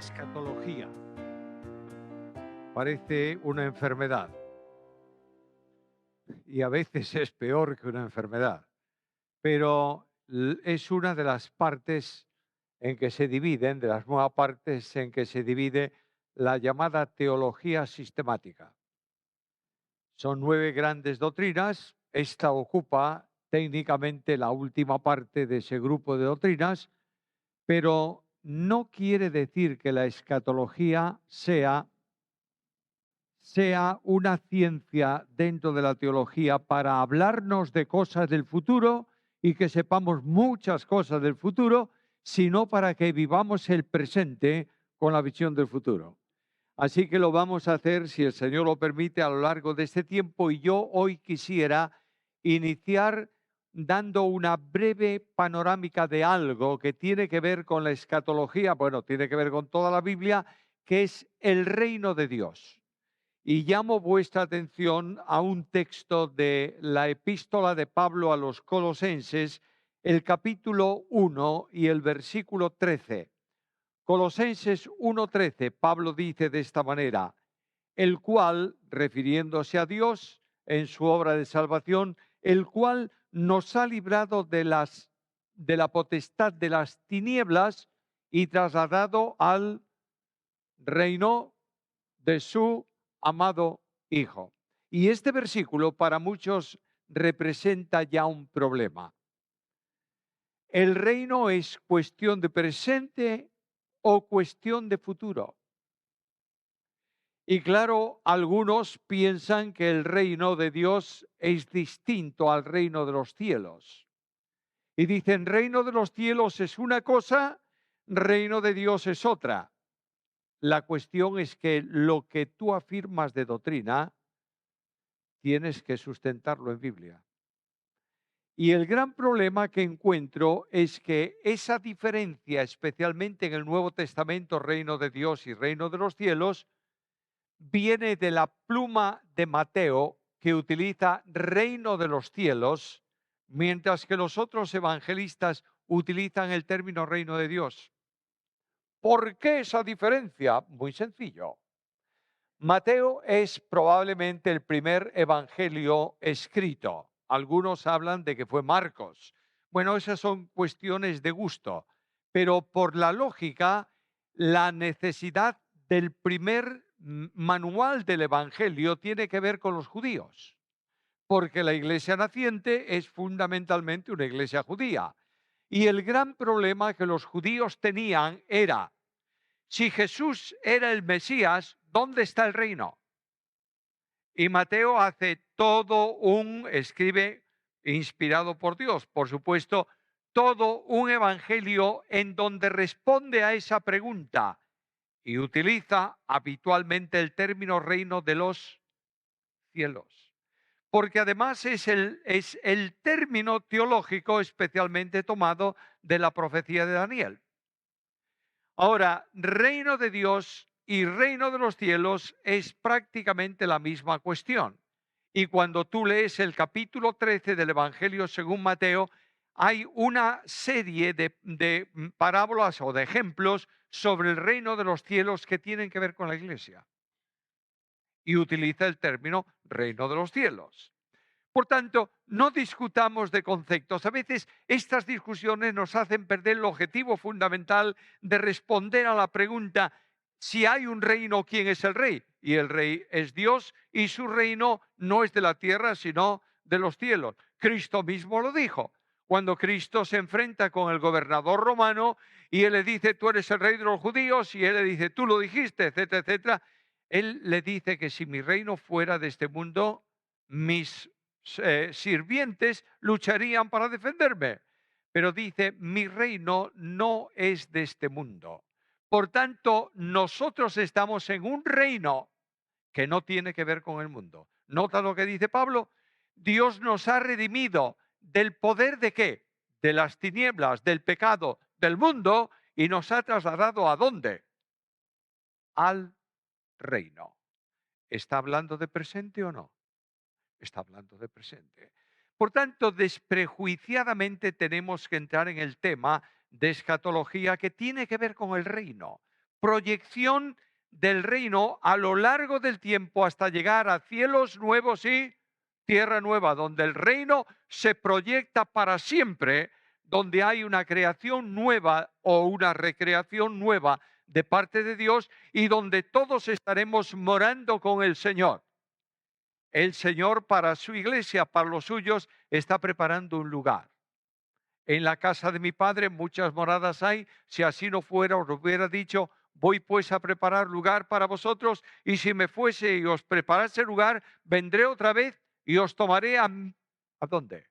Escatología. Parece una enfermedad y a veces es peor que una enfermedad, pero es una de las partes en que se dividen, de las nuevas partes en que se divide la llamada teología sistemática. Son 9 grandes doctrinas. Esta ocupa técnicamente la última parte de ese grupo de doctrinas, pero no quiere decir que la escatología sea una ciencia dentro de la teología para hablarnos de cosas del futuro y que sepamos muchas cosas del futuro, sino para que vivamos el presente con la visión del futuro. Así que lo vamos a hacer, si el Señor lo permite, a lo largo de este tiempo, y yo hoy quisiera iniciar dando una breve panorámica de algo que tiene que ver con la escatología, bueno, tiene que ver con toda la Biblia, que es el reino de Dios. Y llamo vuestra atención a un texto de la epístola de Pablo a los Colosenses, el capítulo 1 y el versículo 13. Colosenses 1:13, Pablo dice de esta manera: el cual, refiriéndose a Dios en su obra de salvación, el cual nos ha librado de la potestad de las tinieblas y trasladado al reino de su amado Hijo. Y este versículo para muchos representa ya un problema. ¿El reino es cuestión de presente o cuestión de futuro? Y claro, algunos piensan que el reino de Dios es distinto al reino de los cielos. Y dicen, reino de los cielos es una cosa, reino de Dios es otra. La cuestión es que lo que tú afirmas de doctrina, tienes que sustentarlo en Biblia. Y el gran problema que encuentro es que esa diferencia, especialmente en el Nuevo Testamento, reino de Dios y reino de los cielos, viene de la pluma de Mateo, que utiliza reino de los cielos, mientras que los otros evangelistas utilizan el término reino de Dios. ¿Por qué esa diferencia? Muy sencillo. Mateo es probablemente el primer evangelio escrito. Algunos hablan de que fue Marcos. Bueno, esas son cuestiones de gusto, pero por la lógica, la necesidad del primer manual del evangelio tiene que ver con los judíos, porque la iglesia naciente es fundamentalmente una iglesia judía. Y el gran problema que los judíos tenían era: si Jesús era el Mesías, ¿dónde está el reino? Y Mateo escribe inspirado por Dios, por supuesto, todo un evangelio en donde responde a esa pregunta y utiliza habitualmente el término reino de los cielos. Porque además es el término teológico especialmente tomado de la profecía de Daniel. Ahora, reino de Dios y reino de los cielos es prácticamente la misma cuestión. Y cuando tú lees el capítulo 13 del Evangelio según Mateo, hay una serie de parábolas o de ejemplos sobre el reino de los cielos que tienen que ver con la iglesia. Y utiliza el término reino de los cielos. Por tanto, no discutamos de conceptos. A veces estas discusiones nos hacen perder el objetivo fundamental de responder a la pregunta: si hay un reino, ¿quién es el rey? Y el rey es Dios, y su reino no es de la tierra, sino de los cielos. Cristo mismo lo dijo. Cuando Cristo se enfrenta con el gobernador romano y él le dice, tú eres el rey de los judíos, y él le dice, tú lo dijiste, etcétera, etcétera, él le dice que si mi reino fuera de este mundo, mis sirvientes lucharían para defenderme. Pero dice, mi reino no es de este mundo. Por tanto, nosotros estamos en un reino que no tiene que ver con el mundo. Nota lo que dice Pablo: Dios nos ha redimido del poder de ¿qué? De las tinieblas, del pecado, del mundo, y nos ha trasladado ¿a dónde? Al reino. ¿Está hablando de presente o no? Está hablando de presente. Por tanto, desprejuiciadamente tenemos que entrar en el tema de escatología, que tiene que ver con el reino, proyección del reino a lo largo del tiempo hasta llegar a cielos nuevos y tierra nueva, donde el reino se proyecta para siempre, donde hay una creación nueva o una recreación nueva de parte de Dios y donde todos estaremos morando con el Señor. El Señor para su iglesia, para los suyos, está preparando un lugar. En la casa de mi Padre muchas moradas hay. Si así no fuera, os hubiera dicho, voy pues a preparar lugar para vosotros, y si me fuese y os preparase lugar, vendré otra vez y os tomaré ¿a dónde?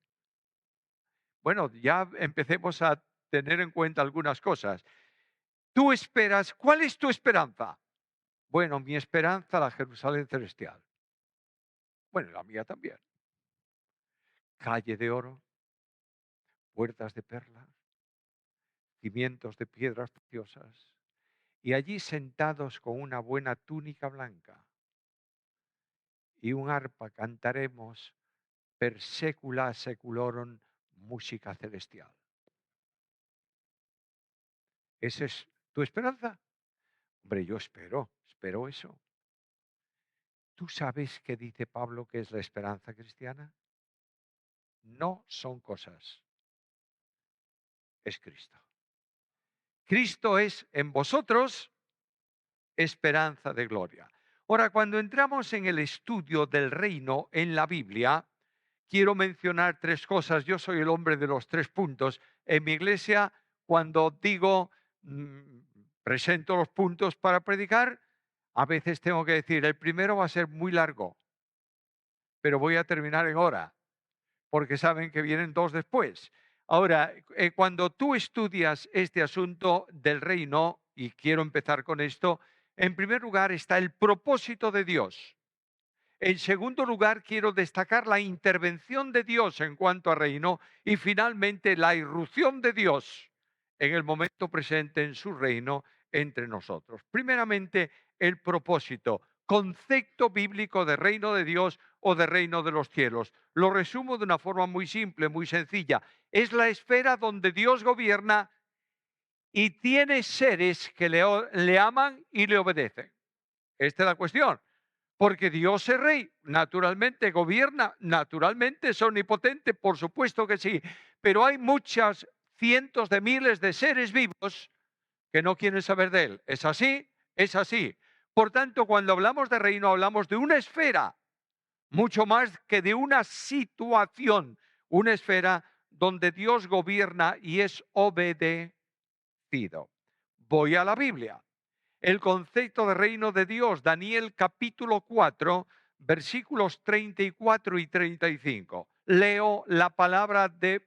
Bueno, ya empecemos a tener en cuenta algunas cosas. Tú esperas, ¿cuál es tu esperanza? Bueno, mi esperanza, la Jerusalén celestial. Bueno, la mía también. Calle de oro, puertas de perlas, cimientos de piedras preciosas, y allí sentados con una buena túnica blanca y un arpa cantaremos per secula seculorum música celestial. ¿Esa es tu esperanza? Hombre, yo espero eso. ¿Tú sabes qué dice Pablo que es la esperanza cristiana? No son cosas, es Cristo. Cristo es en vosotros esperanza de gloria. Ahora, cuando entramos en el estudio del reino en la Biblia, quiero mencionar tres cosas. Yo soy el hombre de los 3 puntos. En mi iglesia, cuando digo, presento los puntos para predicar, a veces tengo que decir, el primero va a ser muy largo, pero voy a terminar en hora, porque saben que vienen 2 después. Ahora, cuando tú estudias este asunto del reino, y quiero empezar con esto, en primer lugar está el propósito de Dios. En segundo lugar, quiero destacar la intervención de Dios en cuanto a reino y finalmente la irrupción de Dios en el momento presente en su reino entre nosotros. Primeramente, el propósito, concepto bíblico de reino de Dios o de reino de los cielos. Lo resumo de una forma muy simple, muy sencilla. Es la esfera donde Dios gobierna y tiene seres que le aman y le obedecen. Esta es la cuestión. Porque Dios es rey, naturalmente gobierna, naturalmente es omnipotente, por supuesto que sí, pero hay muchas cientos de miles de seres vivos que no quieren saber de él. ¿Es así? Es así. Por tanto, cuando hablamos de reino, hablamos de una esfera, mucho más que de una situación, una esfera donde Dios gobierna y es obedecido. Voy a la Biblia. El concepto de reino de Dios, Daniel capítulo 4, versículos 34 y 35. Leo la palabra de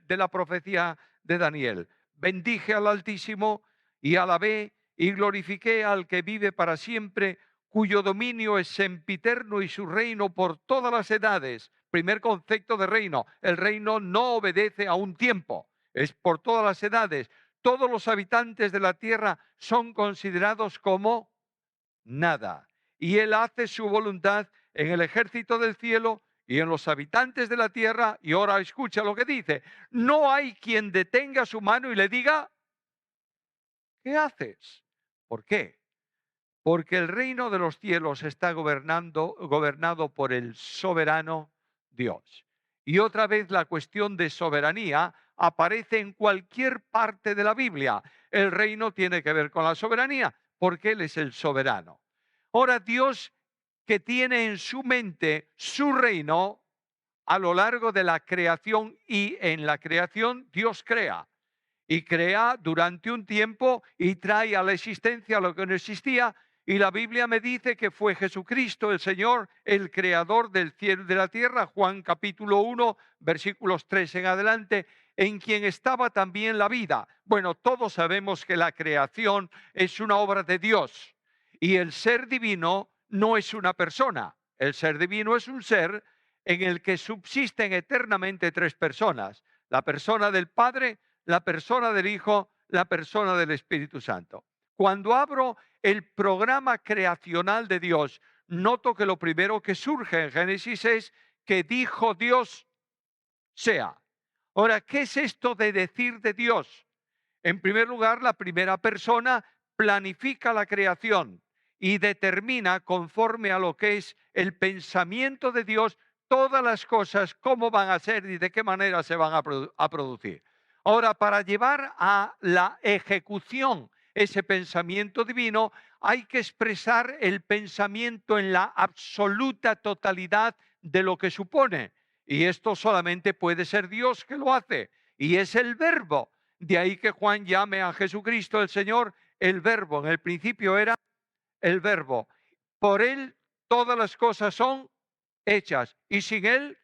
la profecía de Daniel. Bendije al Altísimo y alabé y glorifiqué al que vive para siempre, cuyo dominio es sempiterno y su reino por todas las edades. Primer concepto de reino. El reino no obedece a un tiempo, es por todas las edades. Todos los habitantes de la tierra son considerados como nada. Y Él hace su voluntad en el ejército del cielo y en los habitantes de la tierra. Y ahora escucha lo que dice. No hay quien detenga su mano y le diga, ¿qué haces? ¿Por qué? Porque el reino de los cielos está gobernado por el soberano Dios. Y otra vez la cuestión de soberanía aparece en cualquier parte de la Biblia. El reino tiene que ver con la soberanía, porque Él es el soberano. Ahora, Dios, que tiene en su mente su reino a lo largo de la creación, y en la creación Dios crea. Y crea durante un tiempo y trae a la existencia lo que no existía. Y la Biblia me dice que fue Jesucristo el Señor, el creador del cielo y de la tierra, Juan capítulo 1, versículos 3 en adelante, en quien estaba también la vida. Bueno, todos sabemos que la creación es una obra de Dios y el ser divino no es una persona. El ser divino es un ser en el que subsisten eternamente 3 personas: la persona del Padre, la persona del Hijo, la persona del Espíritu Santo. Cuando abro el programa creacional de Dios, noto que lo primero que surge en Génesis es que dijo Dios sea. Ahora, ¿qué es esto de decir de Dios? En primer lugar, la primera persona planifica la creación y determina, conforme a lo que es el pensamiento de Dios, todas las cosas, cómo van a ser y de qué manera se van a producir. Ahora, para llevar a la ejecución ese pensamiento divino, hay que expresar el pensamiento en la absoluta totalidad de lo que supone. Y esto solamente puede ser Dios que lo hace. Y es el Verbo. De ahí que Juan llame a Jesucristo el Señor el Verbo. En el principio era el Verbo. Por Él todas las cosas son hechas. Y sin Él,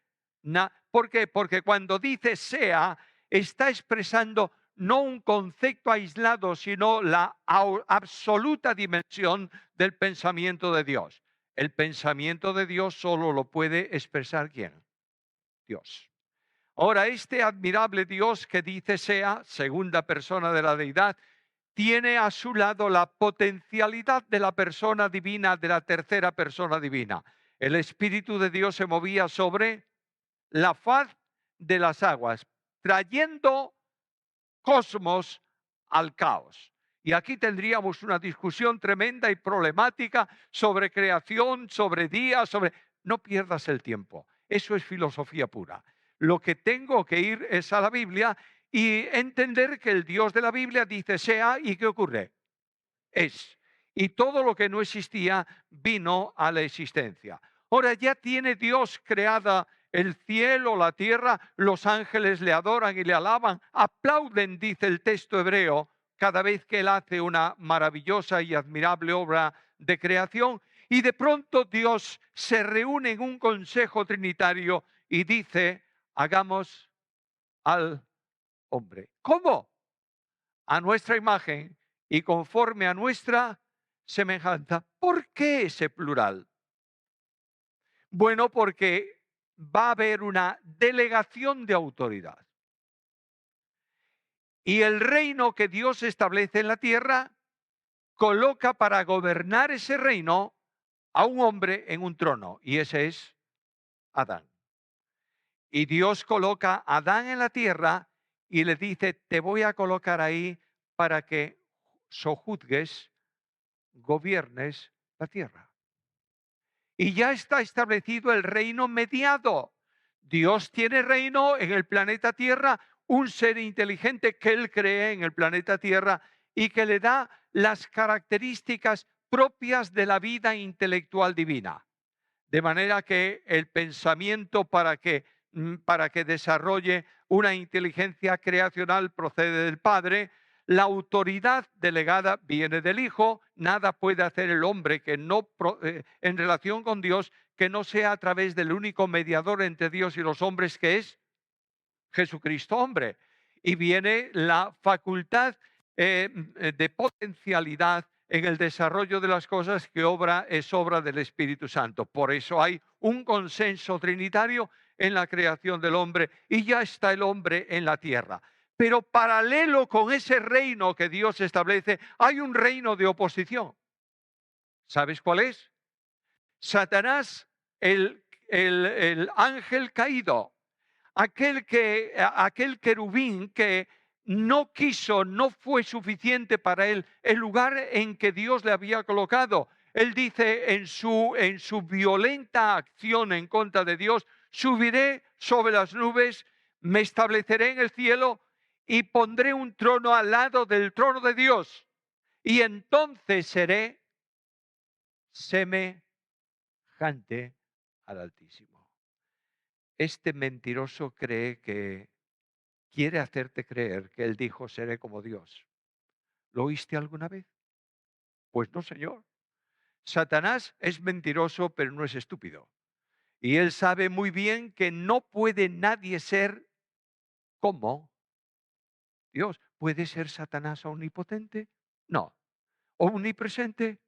¿por qué? Porque cuando dice sea, está expresando no un concepto aislado, sino la absoluta dimensión del pensamiento de Dios. El pensamiento de Dios solo lo puede expresar ¿quién? Dios. Ahora, este admirable Dios que dice sea, segunda persona de la deidad, tiene a su lado la potencialidad de la persona divina, de la tercera persona divina. El Espíritu de Dios se movía sobre la faz de las aguas, trayendo cosmos al caos. Y aquí tendríamos una discusión tremenda y problemática sobre creación, sobre días, sobre... No pierdas el tiempo. Eso es filosofía pura. Lo que tengo que ir es a la Biblia y entender que el Dios de la Biblia dice sea y ¿qué ocurre? Es. Y todo lo que no existía vino a la existencia. Ahora ya tiene Dios creada el cielo, la tierra, los ángeles le adoran y le alaban, aplauden, dice el texto hebreo, cada vez que Él hace una maravillosa y admirable obra de creación. Y de pronto Dios se reúne en un consejo trinitario y dice, hagamos al hombre. ¿Cómo? A nuestra imagen y conforme a nuestra semejanza. ¿Por qué ese plural? Bueno, porque va a haber una delegación de autoridad. Y el reino que Dios establece en la tierra coloca para gobernar ese reino a un hombre en un trono, y ese es Adán. Y Dios coloca a Adán en la tierra y le dice, te voy a colocar ahí para que sojuzgues, gobiernes la tierra. Y ya está establecido el reino mediado. Dios tiene reino en el planeta Tierra, un ser inteligente que Él cree en el planeta Tierra y que le da las características propias de la vida intelectual divina. De manera que el pensamiento para que desarrolle una inteligencia creacional procede del Padre, la autoridad delegada viene del Hijo, nada puede hacer el hombre que no en relación con Dios que no sea a través del único mediador entre Dios y los hombres que es Jesucristo hombre. Y viene la facultad de potencialidad en el desarrollo de las cosas que es obra del Espíritu Santo. Por eso hay un consenso trinitario en la creación del hombre y ya está el hombre en la tierra. Pero paralelo con ese reino que Dios establece, hay un reino de oposición. ¿Sabes cuál es? Satanás, el ángel caído, aquel querubín que no quiso, no fue suficiente para él el lugar en que Dios le había colocado. Él dice en su violenta acción en contra de Dios, subiré sobre las nubes, me estableceré en el cielo y pondré un trono al lado del trono de Dios. Y entonces seré semejante al Altísimo. Este mentiroso quiere hacerte creer que Él dijo, seré como Dios. ¿Lo oíste alguna vez? Pues no, Señor. Satanás es mentiroso, pero no es estúpido. Y él sabe muy bien que no puede nadie ser como Dios. ¿Puede ser Satanás omnipotente? No. ¿Omnipresente?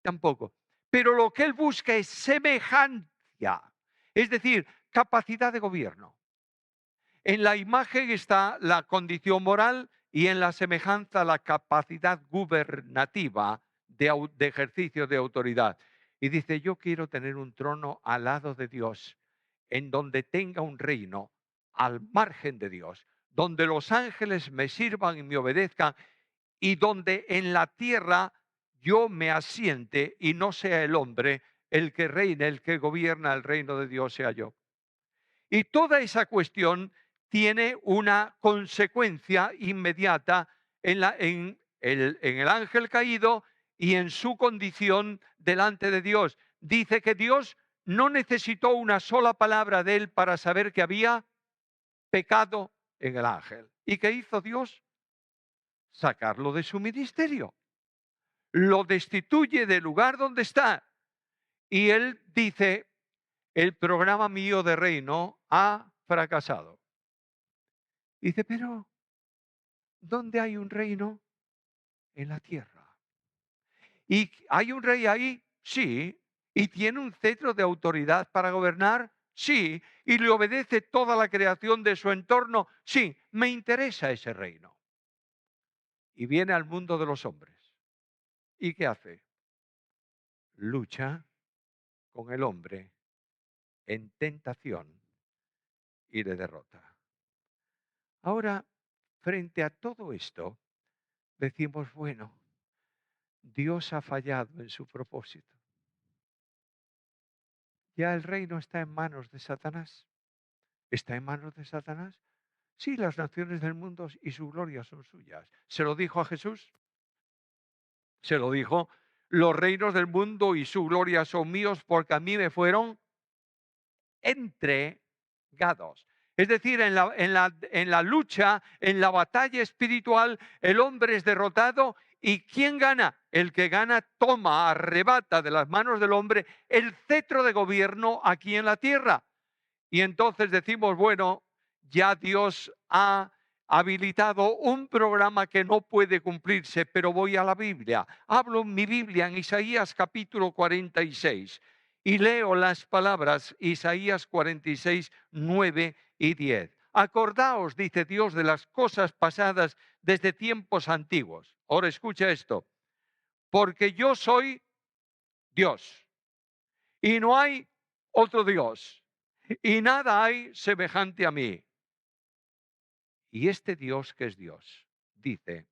Tampoco. Pero lo que él busca es semejanza, es decir, capacidad de gobierno. En la imagen está la condición moral y en la semejanza la capacidad gubernativa de ejercicio de autoridad. Y dice, yo quiero tener un trono al lado de Dios, en donde tenga un reino al margen de Dios, donde los ángeles me sirvan y me obedezcan y donde en la tierra yo me asiente y no sea el hombre el que reine, el que gobierna el reino de Dios sea yo. Y toda esa cuestión tiene una consecuencia inmediata en el ángel caído y en su condición delante de Dios. Dice que Dios no necesitó una sola palabra de él para saber que había pecado en el ángel. ¿Y qué hizo Dios? Sacarlo de su ministerio. Lo destituye del lugar donde está. Y él dice, el programa mío de reino ha fracasado. Dice, pero ¿dónde hay un reino? En la tierra. ¿Y hay un rey ahí? Sí. ¿Y tiene un cetro de autoridad para gobernar? Sí. ¿Y le obedece toda la creación de su entorno? Sí. Me interesa ese reino. Y viene al mundo de los hombres. ¿Y qué hace? Lucha con el hombre en tentación y le derrota. Ahora, frente a todo esto, decimos, bueno, Dios ha fallado en su propósito. Ya el reino está en manos de Satanás. ¿Está en manos de Satanás? Sí, las naciones del mundo y su gloria son suyas. ¿Se lo dijo a Jesús? Se lo dijo. Los reinos del mundo y su gloria son míos porque a mí me fueron entregados. Es decir, en la lucha, en la batalla espiritual, el hombre es derrotado. ¿Y quién gana? El que gana toma, arrebata de las manos del hombre el cetro de gobierno aquí en la tierra. Y entonces decimos, bueno, ya Dios ha habilitado un programa que no puede cumplirse, pero voy a la Biblia. Hablo en mi Biblia en Isaías capítulo 46 y leo las palabras Isaías 46, 9 y 10. Acordaos, dice Dios, de las cosas pasadas desde tiempos antiguos. Ahora escucha esto. Porque yo soy Dios y no hay otro Dios. Y nada hay semejante a mí. Y este Dios que es Dios, dice,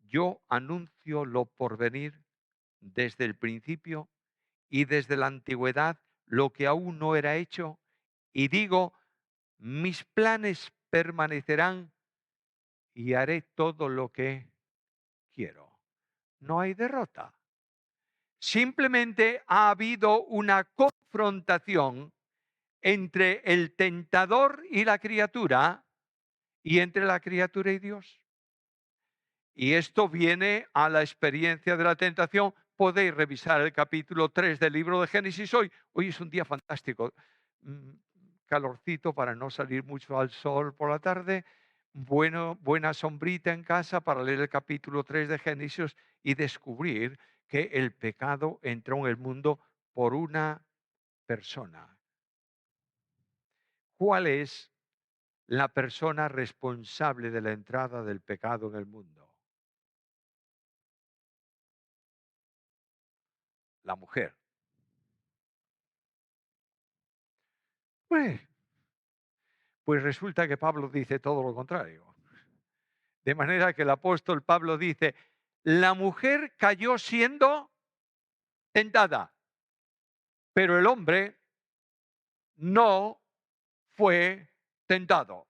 yo anuncio lo por venir desde el principio y desde la antigüedad lo que aún no era hecho, y digo, mis planes permanecerán y haré todo lo que quiero. No hay derrota. Simplemente ha habido una confrontación entre el tentador y la criatura, y entre la criatura y Dios. Y esto viene a la experiencia de la tentación. Podéis revisar el capítulo 3 del libro de Génesis hoy. Hoy es un día fantástico. Calorcito para no salir mucho al sol por la tarde. Buena sombrita en casa para leer el capítulo 3 de Génesis y descubrir que el pecado entró en el mundo por una persona. ¿Cuál es la persona responsable de la entrada del pecado en el mundo? La mujer. Pues resulta que Pablo dice todo lo contrario. De manera que el apóstol Pablo dice, la mujer cayó siendo tentada, pero el hombre no fue tentado.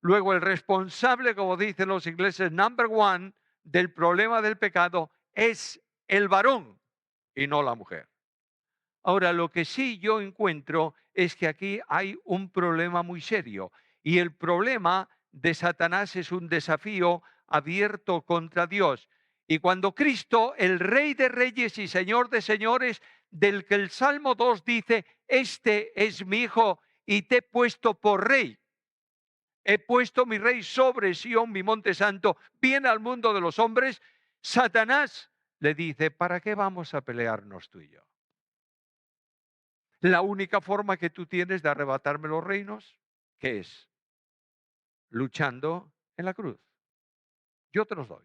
Luego el responsable, como dicen los ingleses, number one del problema del pecado es el varón y no la mujer. Ahora, lo que sí yo encuentro es que aquí hay un problema muy serio, y el problema de Satanás es un desafío abierto contra Dios. Y cuando Cristo, el Rey de Reyes y Señor de Señores, del que el Salmo 2 dice, este es mi Hijo y te he puesto por Rey, he puesto mi Rey sobre Sión, mi monte santo, viene al mundo de los hombres, Satanás le dice, ¿para qué vamos a pelearnos tú y yo? La única forma que tú tienes de arrebatarme los reinos, ¿qué es? Luchando en la cruz. Yo te los doy.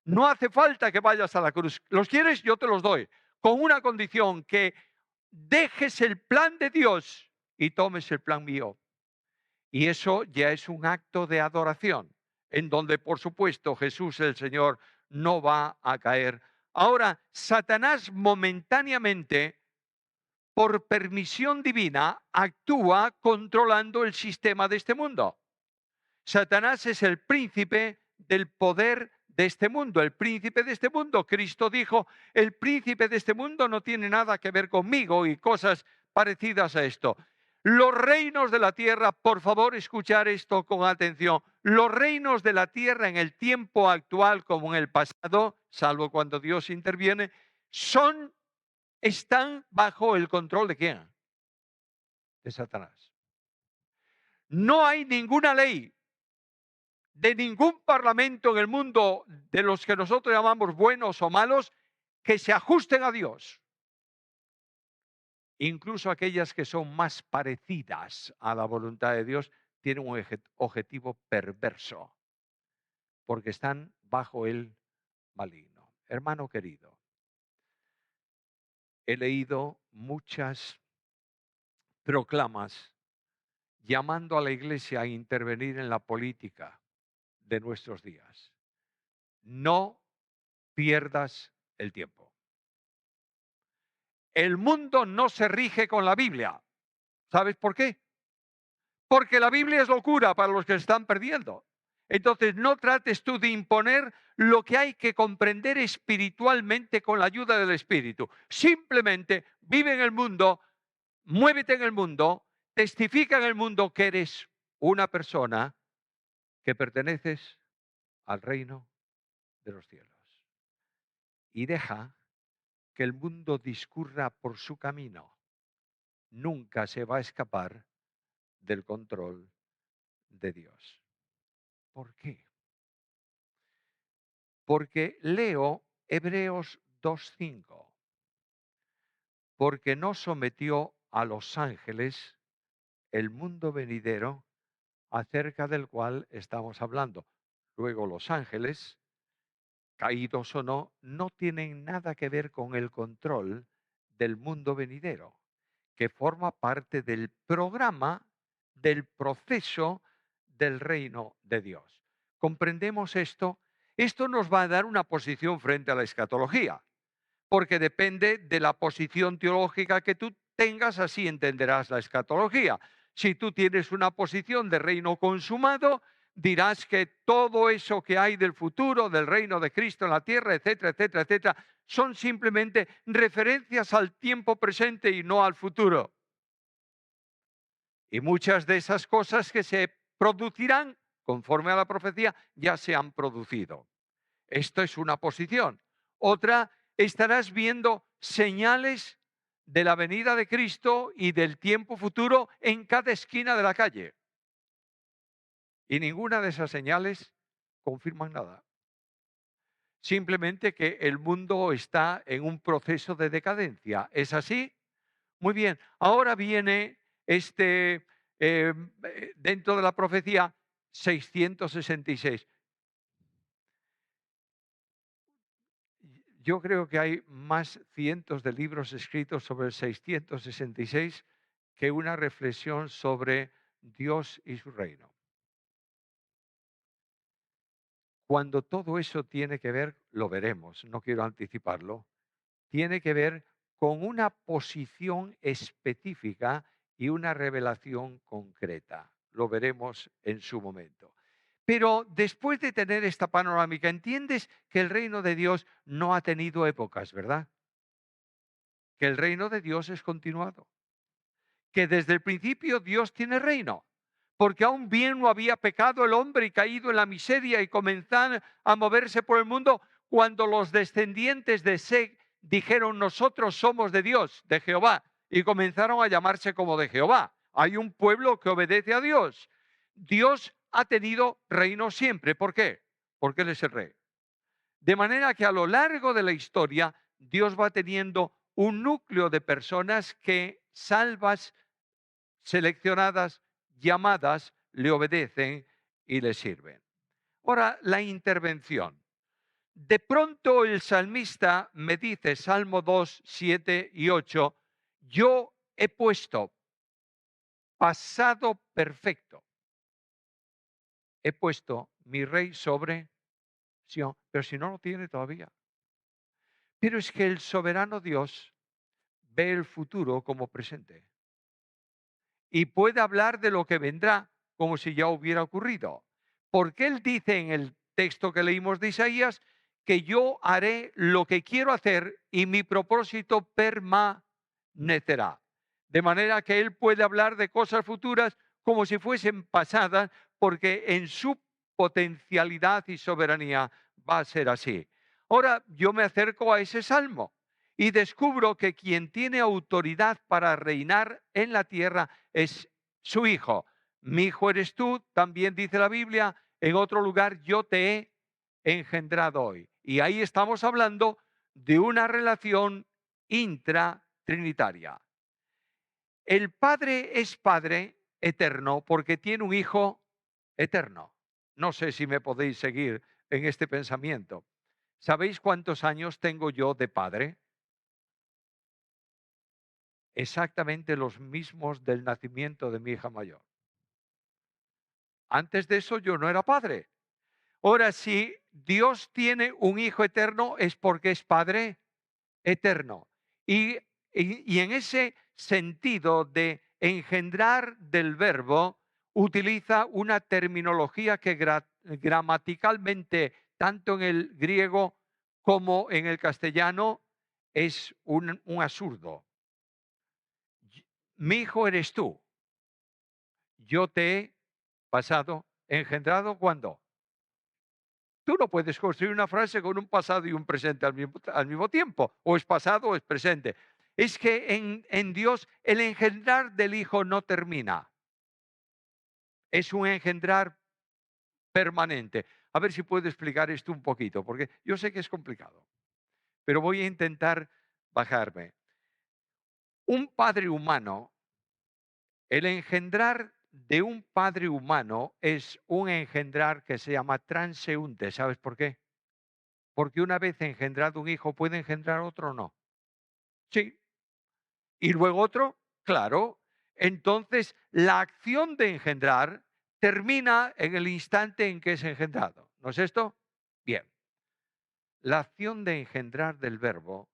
No hace falta que vayas a la cruz. ¿Los quieres? Yo te los doy. Con una condición, que dejes el plan de Dios y tomes el plan mío. Y eso ya es un acto de adoración, en donde, por supuesto, Jesús el Señor no va a caer. Ahora, Satanás momentáneamente, por permisión divina, actúa controlando el sistema de este mundo. Satanás es el príncipe del poder de este mundo, el príncipe de este mundo. Cristo dijo, el príncipe de este mundo no tiene nada que ver conmigo y cosas parecidas a esto. Los reinos de la tierra, por favor, escuchar esto con atención. Los reinos de la tierra en el tiempo actual como en el pasado, salvo cuando Dios interviene, están bajo el control ¿de quién? De Satanás. No hay ninguna ley de ningún parlamento en el mundo de los que nosotros llamamos buenos o malos que se ajusten a Dios. Incluso aquellas que son más parecidas a la voluntad de Dios tienen un objetivo perverso, porque están bajo el maligno. Hermano querido, he leído muchas proclamas llamando a la Iglesia a intervenir en la política de nuestros días. No pierdas el tiempo. El mundo no se rige con la Biblia. ¿Sabes por qué? Porque la Biblia es locura para los que se están perdiendo. Entonces no trates tú de imponer lo que hay que comprender espiritualmente con la ayuda del Espíritu. Simplemente vive en el mundo, muévete en el mundo, testifica en el mundo que eres una persona que perteneces al reino de los cielos. Y deja que el mundo discurra por su camino. Nunca se va a escapar del control de Dios. ¿Por qué? Porque leo Hebreos 2:5. Porque no sometió a los ángeles el mundo venidero acerca del cual estamos hablando. Luego los ángeles, caídos o no, no tienen nada que ver con el control del mundo venidero, que forma parte del programa, del proceso del reino de Dios. ¿Comprendemos esto? Esto nos va a dar una posición frente a la escatología, porque depende de la posición teológica que tú tengas, así entenderás la escatología. Si tú tienes una posición de reino consumado, dirás que todo eso que hay del futuro, del reino de Cristo en la tierra, etcétera, etcétera, etcétera, son simplemente referencias al tiempo presente y no al futuro. Y muchas de esas cosas que se producirán conforme a la profecía ya se han producido. Esto es una posición. Otra, estarás viendo señales de la venida de Cristo y del tiempo futuro en cada esquina de la calle. Y ninguna de esas señales confirman nada. Simplemente que el mundo está en un proceso de decadencia. ¿Es así? Muy bien. Ahora viene dentro de la profecía 666. Yo creo que hay más cientos de libros escritos sobre el 666 que una reflexión sobre Dios y su reino. Cuando todo eso tiene que ver, lo veremos, no quiero anticiparlo, tiene que ver con una posición específica y una revelación concreta. Lo veremos en su momento. Pero después de tener esta panorámica, entiendes que el reino de Dios no ha tenido épocas, ¿verdad? Que el reino de Dios es continuado. Que desde el principio Dios tiene reino. Porque aún bien no había pecado el hombre y caído en la miseria y comenzaron a moverse por el mundo cuando los descendientes de Seg dijeron nosotros somos de Dios, de Jehová, y comenzaron a llamarse como de Jehová. Hay un pueblo que obedece a Dios. Dios ha tenido reino siempre. ¿Por qué? Porque Él es el rey. De manera que a lo largo de la historia Dios va teniendo un núcleo de personas que salvas, seleccionadas, llamadas, le obedecen y le sirven. Ahora, la intervención. De pronto el salmista me dice, Salmo 2, 7 y 8, yo he puesto pasado perfecto. He puesto mi rey sobre pero si no lo tiene todavía. Pero es que el soberano Dios ve el futuro como presente y puede hablar de lo que vendrá como si ya hubiera ocurrido. Porque Él dice en el texto que leímos de Isaías que yo haré lo que quiero hacer y mi propósito permanecerá. De manera que Él puede hablar de cosas futuras como si fuesen pasadas, porque en su potencialidad y soberanía va a ser así. Ahora yo me acerco a ese salmo y descubro que quien tiene autoridad para reinar en la tierra es su hijo. Mi hijo eres tú, también dice la Biblia, en otro lugar yo te he engendrado hoy. Y ahí estamos hablando de una relación intratrinitaria. El Padre es Padre eterno porque tiene un Hijo eterno. No sé si me podéis seguir en este pensamiento. ¿Sabéis cuántos años tengo yo de padre? Exactamente los mismos del nacimiento de mi hija mayor. Antes de eso yo no era padre. Ahora, si Dios tiene un Hijo eterno es porque es Padre eterno. Y, y en ese sentido de engendrar del verbo, utiliza una terminología que gramaticalmente, tanto en el griego como en el castellano, es un absurdo. Mi hijo eres tú. Yo te he pasado, engendrado, ¿cuándo? Tú no puedes construir una frase con un pasado y un presente al mismo tiempo. O es pasado o es presente. Es que en Dios el engendrar del Hijo no termina. Es un engendrar permanente. A ver si puedo explicar esto un poquito, porque yo sé que es complicado, pero voy a intentar bajarme. Un padre humano, el engendrar de un padre humano es un engendrar que se llama transeúnte. ¿Sabes por qué? Porque una vez engendrado un hijo, ¿puede engendrar otro o no? Sí. ¿Y luego otro? Claro. Entonces, la acción de engendrar termina en el instante en que es engendrado. ¿No es esto? Bien. La acción de engendrar del verbo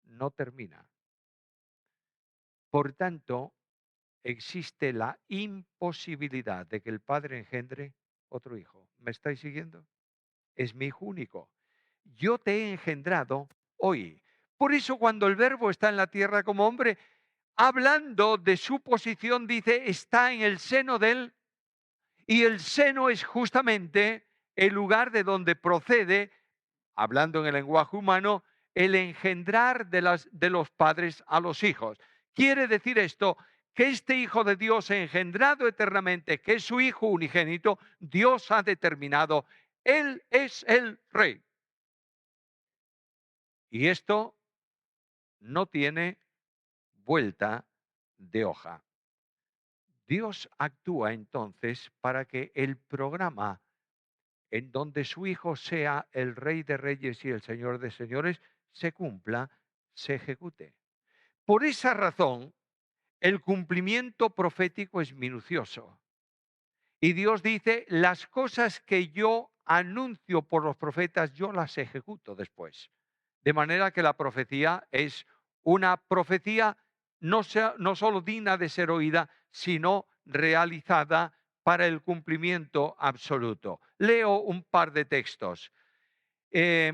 no termina. Por tanto, existe la imposibilidad de que el padre engendre otro hijo. ¿Me estáis siguiendo? Es mi hijo único. Yo te he engendrado hoy. Por eso cuando el verbo está en la tierra como hombre, hablando de su posición, dice, está en el seno de él, y el seno es justamente el lugar de donde procede, hablando en el lenguaje humano, el engendrar de los padres a los hijos. Quiere decir esto, que este Hijo de Dios engendrado eternamente, que es su Hijo unigénito, Dios ha determinado, Él es el Rey. Y esto no tiene vuelta de hoja. Dios actúa entonces para que el programa en donde su Hijo sea el Rey de Reyes y el Señor de Señores se cumpla, se ejecute. Por esa razón, el cumplimiento profético es minucioso. Y Dios dice, las cosas que yo anuncio por los profetas, yo las ejecuto después. De manera que la profecía es una profecía no solo digna de ser oída, sino realizada para el cumplimiento absoluto. Leo un par de textos. Eh,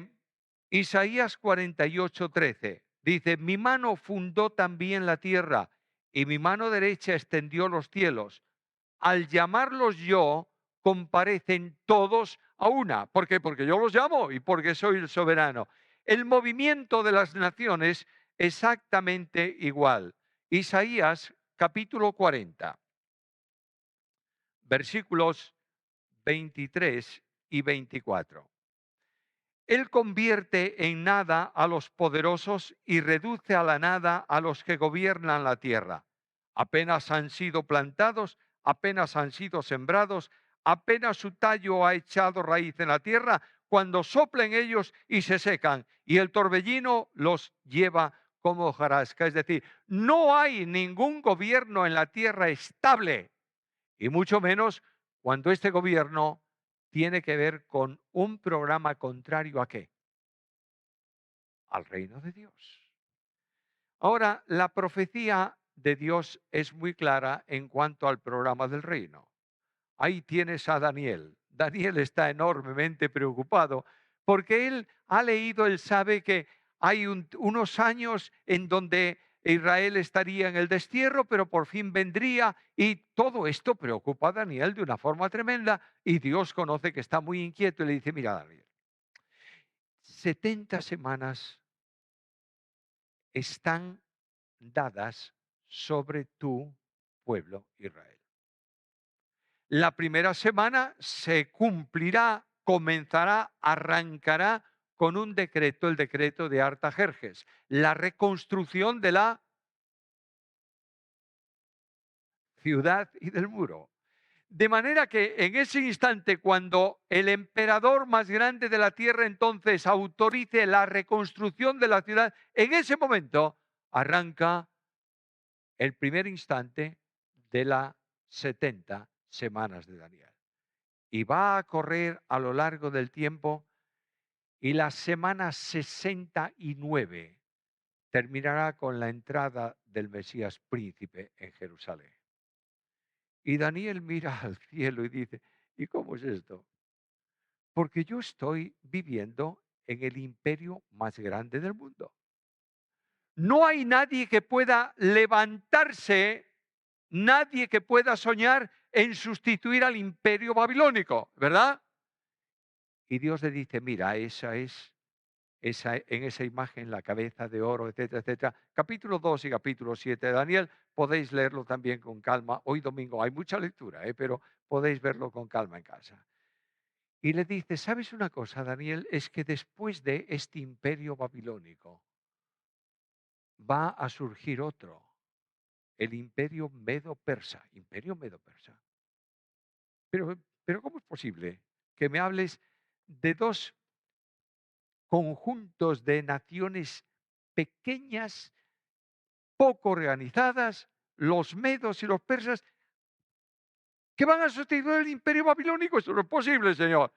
Isaías 48:13 dice, mi mano fundó también la tierra y mi mano derecha extendió los cielos. Al llamarlos yo, comparecen todos a una. ¿Por qué? Porque yo los llamo y porque soy el soberano. El movimiento de las naciones exactamente igual. Isaías capítulo 40, versículos 23 y 24. Él convierte en nada a los poderosos y reduce a la nada a los que gobiernan la tierra. Apenas han sido plantados, apenas han sido sembrados, apenas su tallo ha echado raíz en la tierra, cuando soplen ellos y se secan, y el torbellino los lleva como hojarasca. Es decir, no hay ningún gobierno en la tierra estable, y mucho menos cuando este gobierno tiene que ver con un programa contrario ¿a qué? Al reino de Dios. Ahora, la profecía de Dios es muy clara en cuanto al programa del reino. Ahí tienes a Daniel. Daniel está enormemente preocupado porque él ha leído, él sabe que hay unos años en donde Israel estaría en el destierro, pero por fin vendría y todo esto preocupa a Daniel de una forma tremenda y Dios conoce que está muy inquieto y le dice, mira Daniel, 70 semanas están dadas sobre tu pueblo Israel. La primera semana se cumplirá, comenzará, arrancará con un decreto, el decreto de Artajerjes, la reconstrucción de la ciudad y del muro. De manera que en ese instante, cuando el emperador más grande de la tierra entonces autorice la reconstrucción de la ciudad, en ese momento arranca el primer instante de las 70 semanas de Daniel. Y va a correr a lo largo del tiempo y la semana 69 terminará con la entrada del Mesías príncipe en Jerusalén. Y Daniel mira al cielo y dice, ¿y cómo es esto? Porque yo estoy viviendo en el imperio más grande del mundo. No hay nadie que pueda levantarse, nadie que pueda soñar en sustituir al imperio babilónico, ¿verdad? Y Dios le dice, mira, en esa imagen, la cabeza de oro, etcétera, etcétera. Capítulo 2 y capítulo 7 de Daniel, podéis leerlo también con calma. Hoy domingo hay mucha lectura, pero podéis verlo con calma en casa. Y le dice, ¿sabes una cosa, Daniel? Es que después de este imperio babilónico va a surgir otro, el imperio medo-persa. Imperio medo-persa. Pero ¿cómo es posible que me hables de dos conjuntos de naciones pequeñas, poco organizadas, los medos y los persas, que van a sustituir el imperio babilónico? Eso no es posible, señor.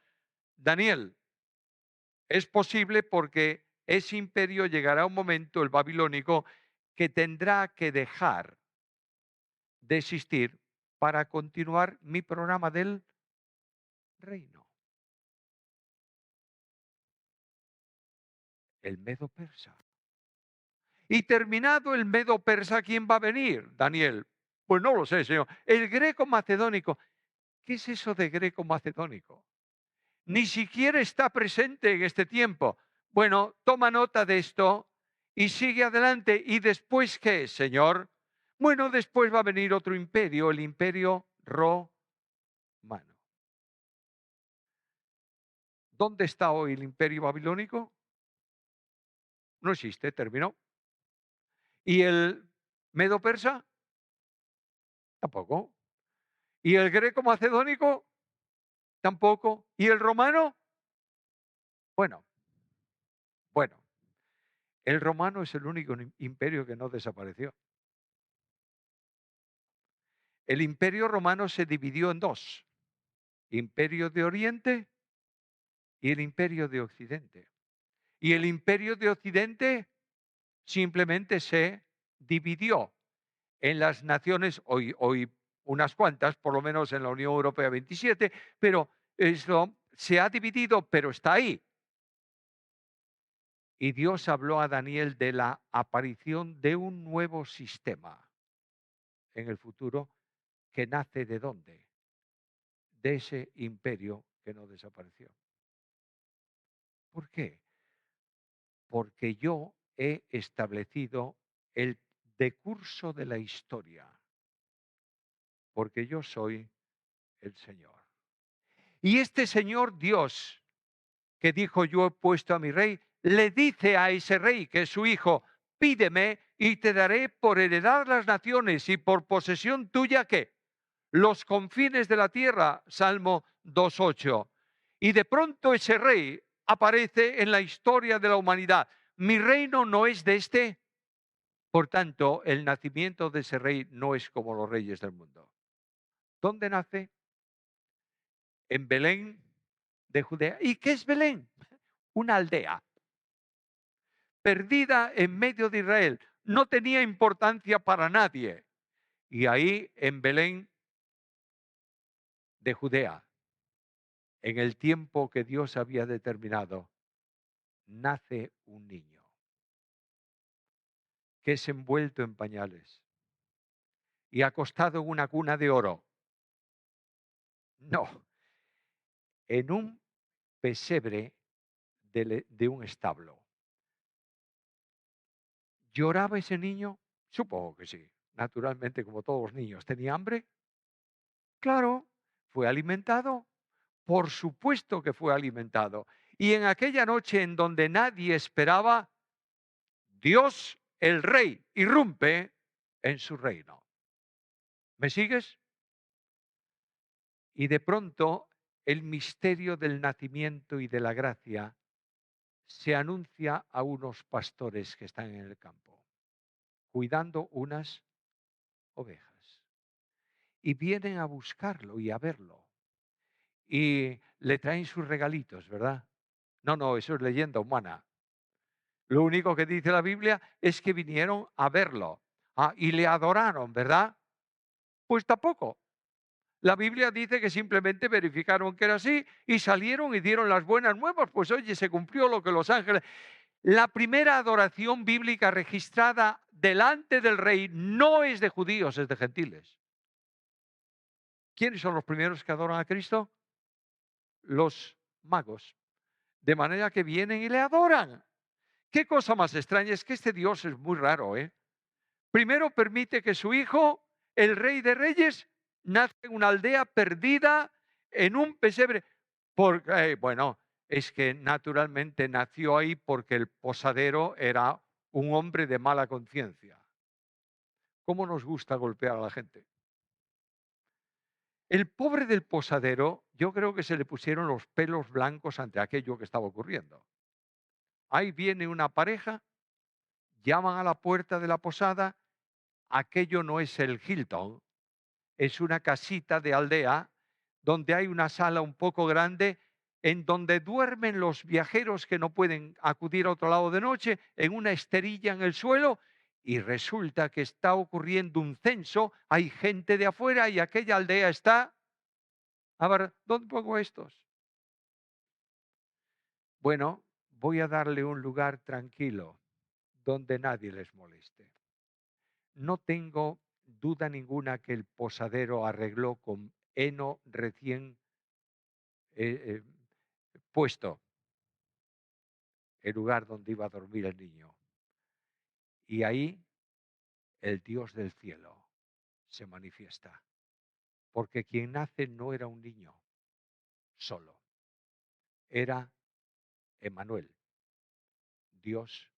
Daniel, es posible porque ese imperio llegará un momento, el babilónico, que tendrá que dejar de existir para continuar mi programa del reino, el medo persa. Y terminado el medo persa, ¿quién va a venir, Daniel? Pues no lo sé, señor. El greco macedónico. ¿Qué es eso de greco macedónico? Ni siquiera está presente en este tiempo. Bueno, toma nota de esto y sigue adelante. ¿Y después qué, señor? Bueno, después va a venir otro imperio, el imperio romano. ¿Dónde está hoy el imperio babilónico? No existe, terminó. ¿Y el medo persa? Tampoco. ¿Y el greco macedónico? Tampoco. ¿Y el romano? Bueno, bueno. El romano es el único imperio que no desapareció. El imperio romano se dividió en dos, imperio de Oriente y el imperio de Occidente. Y el imperio de Occidente simplemente se dividió en las naciones, hoy unas cuantas, por lo menos en la Unión Europea 27, pero eso se ha dividido, pero está ahí. Y Dios habló a Daniel de la aparición de un nuevo sistema en el futuro que nace de dónde? De ese imperio que no desapareció. ¿Por qué? Porque yo he establecido el decurso de la historia, porque yo soy el Señor. Y este Señor Dios, que dijo yo he puesto a mi rey, le dice a ese rey, que es su hijo, pídeme y te daré por heredad las naciones y por posesión tuya, ¿qué? Los confines de la tierra, Salmo 2.8. Y de pronto ese rey aparece en la historia de la humanidad. Mi reino no es de este. Por tanto, el nacimiento de ese rey no es como los reyes del mundo. ¿Dónde nace? En Belén, de Judea. ¿Y qué es Belén? Una aldea perdida en medio de Israel. No tenía importancia para nadie. Y ahí en Belén de Judea, en el tiempo que Dios había determinado, nace un niño que es envuelto en pañales y acostado en una cuna de oro. No, en un pesebre de un establo. ¿Lloraba ese niño? Supongo que sí. Naturalmente, como todos los niños. ¿Tenía hambre? Claro. ¿Fue alimentado? Por supuesto que fue alimentado. Y en aquella noche en donde nadie esperaba, Dios, el Rey, irrumpe en su reino. ¿Me sigues? Y de pronto el misterio del nacimiento y de la gracia se anuncia a unos pastores que están en el campo, cuidando unas ovejas. Y vienen a buscarlo y a verlo. Y le traen sus regalitos, ¿verdad? No, no, eso es leyenda humana. Lo único que dice la Biblia es que vinieron a verlo. Y le adoraron, ¿verdad? Pues tampoco. La Biblia dice que simplemente verificaron que era así y salieron y dieron las buenas nuevas. Pues oye, se cumplió lo que los ángeles... La primera adoración bíblica registrada delante del rey no es de judíos, es de gentiles. ¿Quiénes son los primeros que adoran a Cristo? Los magos. De manera que vienen y le adoran. Qué cosa más extraña, es que este Dios es muy raro, ¿eh? Primero permite que su hijo, el rey de reyes, nazca en una aldea perdida en un pesebre. Porque, bueno, es que naturalmente nació ahí porque el posadero era un hombre de mala conciencia. ¿Cómo nos gusta golpear a la gente? El pobre del posadero, yo creo que se le pusieron los pelos blancos ante aquello que estaba ocurriendo. Ahí viene una pareja, llaman a la puerta de la posada, aquello no es el Hilton, es una casita de aldea donde hay una sala un poco grande en donde duermen los viajeros que no pueden acudir a otro lado de noche, en una esterilla en el suelo, y resulta que está ocurriendo un censo, hay gente de afuera y aquella aldea está... A ver, ¿dónde pongo estos? Bueno, voy a darle un lugar tranquilo donde nadie les moleste. No tengo duda ninguna que el posadero arregló con heno recién eh, puesto el lugar donde iba a dormir el niño. Y ahí el Dios del cielo se manifiesta. Porque quien nace no era un niño solo, era Emmanuel, Dios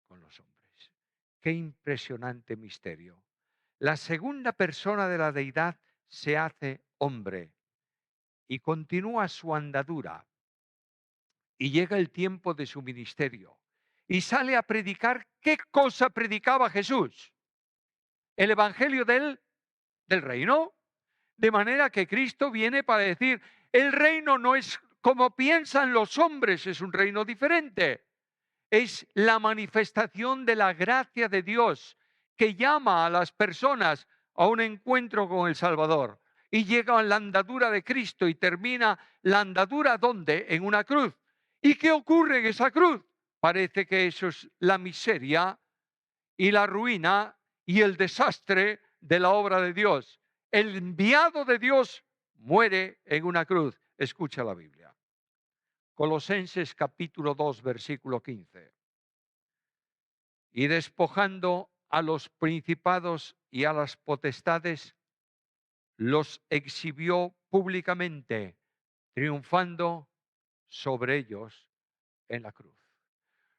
con los hombres. Qué impresionante misterio. La segunda persona de la deidad se hace hombre y continúa su andadura. Y llega el tiempo de su ministerio. Y sale a predicar. ¿Qué cosa predicaba Jesús? El evangelio del reino. De manera que Cristo viene para decir, el reino no es como piensan los hombres, es un reino diferente. Es la manifestación de la gracia de Dios que llama a las personas a un encuentro con el Salvador. Y llega a la andadura de Cristo y termina la andadura ¿dónde? En una cruz. ¿Y qué ocurre en esa cruz? Parece que eso es la miseria y la ruina y el desastre de la obra de Dios. El enviado de Dios muere en una cruz. Escucha la Biblia. Colosenses capítulo 2, versículo 15. Y despojando a los principados y a las potestades, los exhibió públicamente, triunfando sobre ellos en la cruz.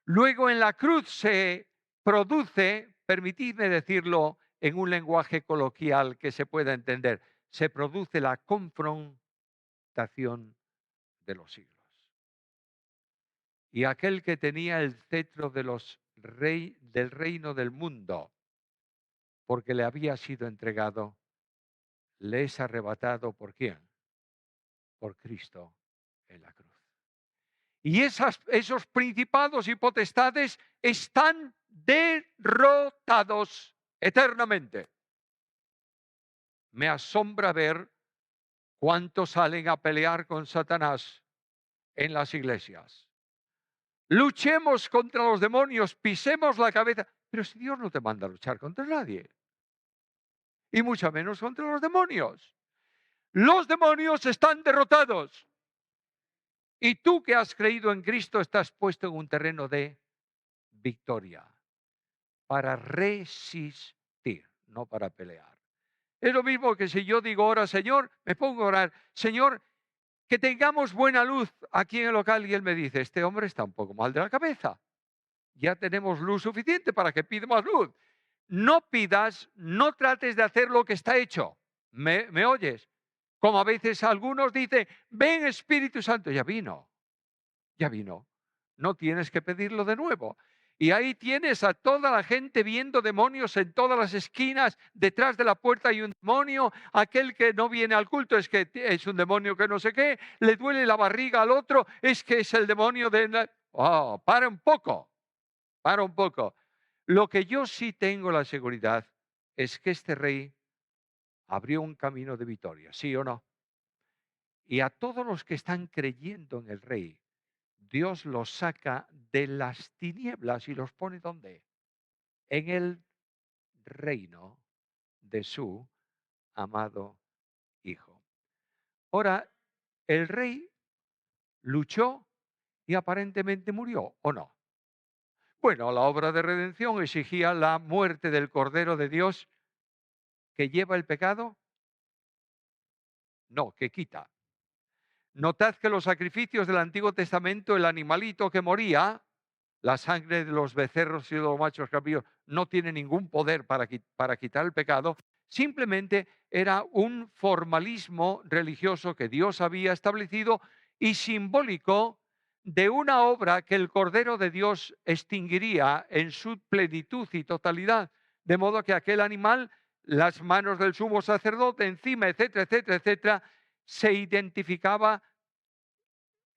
Luego en la cruz se produce, permitidme decirlo en un lenguaje coloquial que se pueda entender, se produce la confrontación de los siglos. Y aquel que tenía el cetro de los del reino del mundo, porque le había sido entregado, le es arrebatado ¿por quién? Por Cristo en la cruz. Y esos principados y potestades están derrotados eternamente. Me asombra ver cuántos salen a pelear con Satanás en las iglesias. Luchemos contra los demonios, pisemos la cabeza. Pero si Dios no te manda a luchar contra nadie, y mucho menos contra los demonios. Los demonios están derrotados. Y tú que has creído en Cristo estás puesto en un terreno de victoria para resistir, no para pelear. Es lo mismo que si yo digo ahora, Señor, me pongo a orar, Señor, que tengamos buena luz aquí en el local, y Él me dice, este hombre está un poco mal de la cabeza. Ya tenemos luz suficiente para que pida más luz. No pidas, no trates de hacer lo que está hecho. ¿Me oyes? Como a veces algunos dicen, ven Espíritu Santo, ya vino. No tienes que pedirlo de nuevo. Y ahí tienes a toda la gente viendo demonios en todas las esquinas. Detrás de la puerta hay un demonio. Aquel que no viene al culto es que es un demonio que no sé qué. Le duele la barriga al otro, es que es el demonio de... Oh, para un poco. Lo que yo sí tengo la seguridad es que este rey abrió un camino de victoria, ¿sí o no? Y a todos los que están creyendo en el rey, Dios los saca de las tinieblas y los pone ¿dónde? En el reino de su amado Hijo. Ahora, el rey luchó y aparentemente murió, ¿o no? Bueno, la obra de redención exigía la muerte del Cordero de Dios que lleva el pecado. No, que quita. Notad que los sacrificios del Antiguo Testamento, el animalito que moría, la sangre de los becerros y de los machos cabríos, no tiene ningún poder para quitar el pecado. Simplemente era un formalismo religioso que Dios había establecido y simbólico de una obra que el Cordero de Dios extinguiría en su plenitud y totalidad. De modo que aquel animal, las manos del sumo sacerdote encima, etcétera, etcétera, etcétera, se identificaba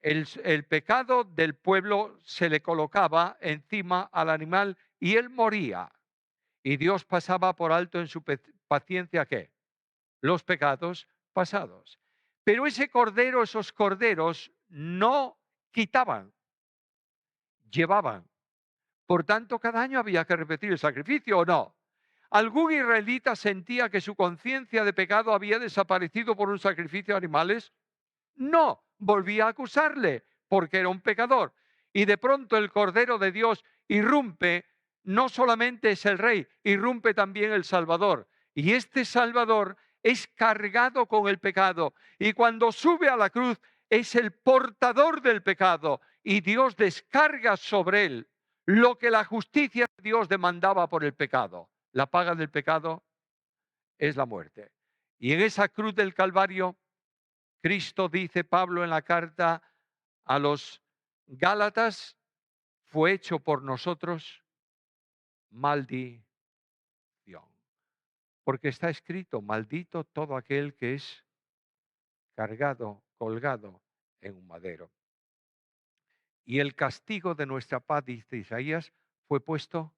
el pecado del pueblo, se le colocaba encima al animal y él moría. Y Dios pasaba por alto en su paciencia, ¿qué? Los pecados pasados. Pero ese cordero, esos corderos no quitaban, llevaban. Por tanto, cada año había que repetir el sacrificio, ¿o no? ¿Algún israelita sentía que su conciencia de pecado había desaparecido por un sacrificio de animales? No, volvía a acusarle porque era un pecador. Y de pronto el Cordero de Dios irrumpe, no solamente es el Rey, irrumpe también el Salvador. Y este Salvador es cargado con el pecado. Y cuando sube a la cruz es el portador del pecado. Y Dios descarga sobre él lo que la justicia de Dios demandaba por el pecado. La paga del pecado es la muerte. Y en esa cruz del Calvario, Cristo, dice Pablo en la carta a los Gálatas, fue hecho por nosotros maldición. Porque está escrito, maldito todo aquel que es cargado, colgado en un madero. Y el castigo de nuestra paz, dice Isaías, fue puesto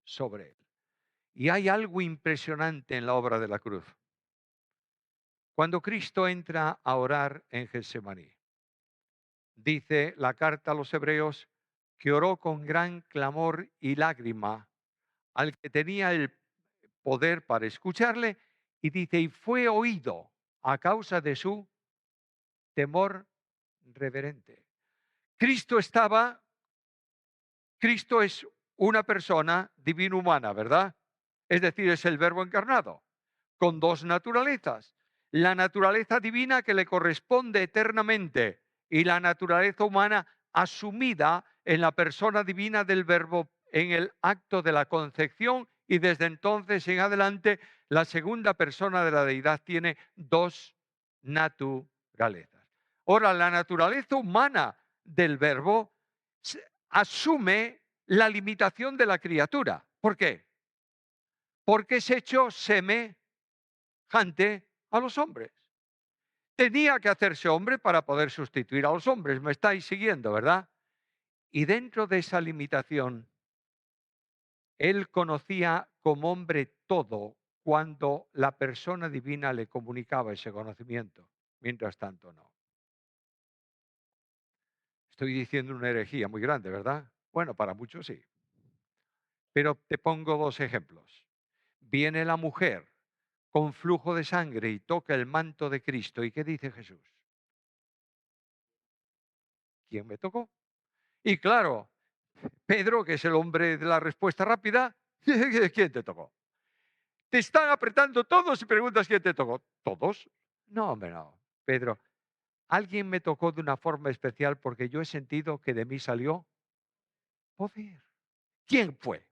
sobre él. Y hay algo impresionante en la obra de la cruz. Cuando Cristo entra a orar en Getsemaní, dice la carta a los hebreos que oró con gran clamor y lágrima al que tenía el poder para escucharle, y dice, y fue oído a causa de su temor reverente. Cristo es una persona divino-humana, ¿verdad? Es decir, es el Verbo encarnado, con dos naturalezas. La naturaleza divina que le corresponde eternamente y la naturaleza humana asumida en la persona divina del Verbo en el acto de la concepción, y desde entonces en adelante la segunda persona de la deidad tiene dos naturalezas. Ahora, la naturaleza humana del Verbo asume la limitación de la criatura. ¿Por qué? Porque es hecho semejante a los hombres. Tenía que hacerse hombre para poder sustituir a los hombres. ¿Me estáis siguiendo, verdad? Y dentro de esa limitación, él conocía como hombre todo cuando la persona divina le comunicaba ese conocimiento. Mientras tanto, no. Estoy diciendo una herejía muy grande, ¿verdad? Bueno, para muchos sí. Pero te pongo dos ejemplos. Viene la mujer con flujo de sangre y toca el manto de Cristo. ¿Y qué dice Jesús? ¿Quién me tocó? Y claro, Pedro, que es el hombre de la respuesta rápida, ¿quién te tocó? Te están apretando todos y preguntas quién te tocó. ¿Todos? No, hombre, no. Pedro, alguien me tocó de una forma especial porque yo he sentido que de mí salió poder. ¿Quién fue?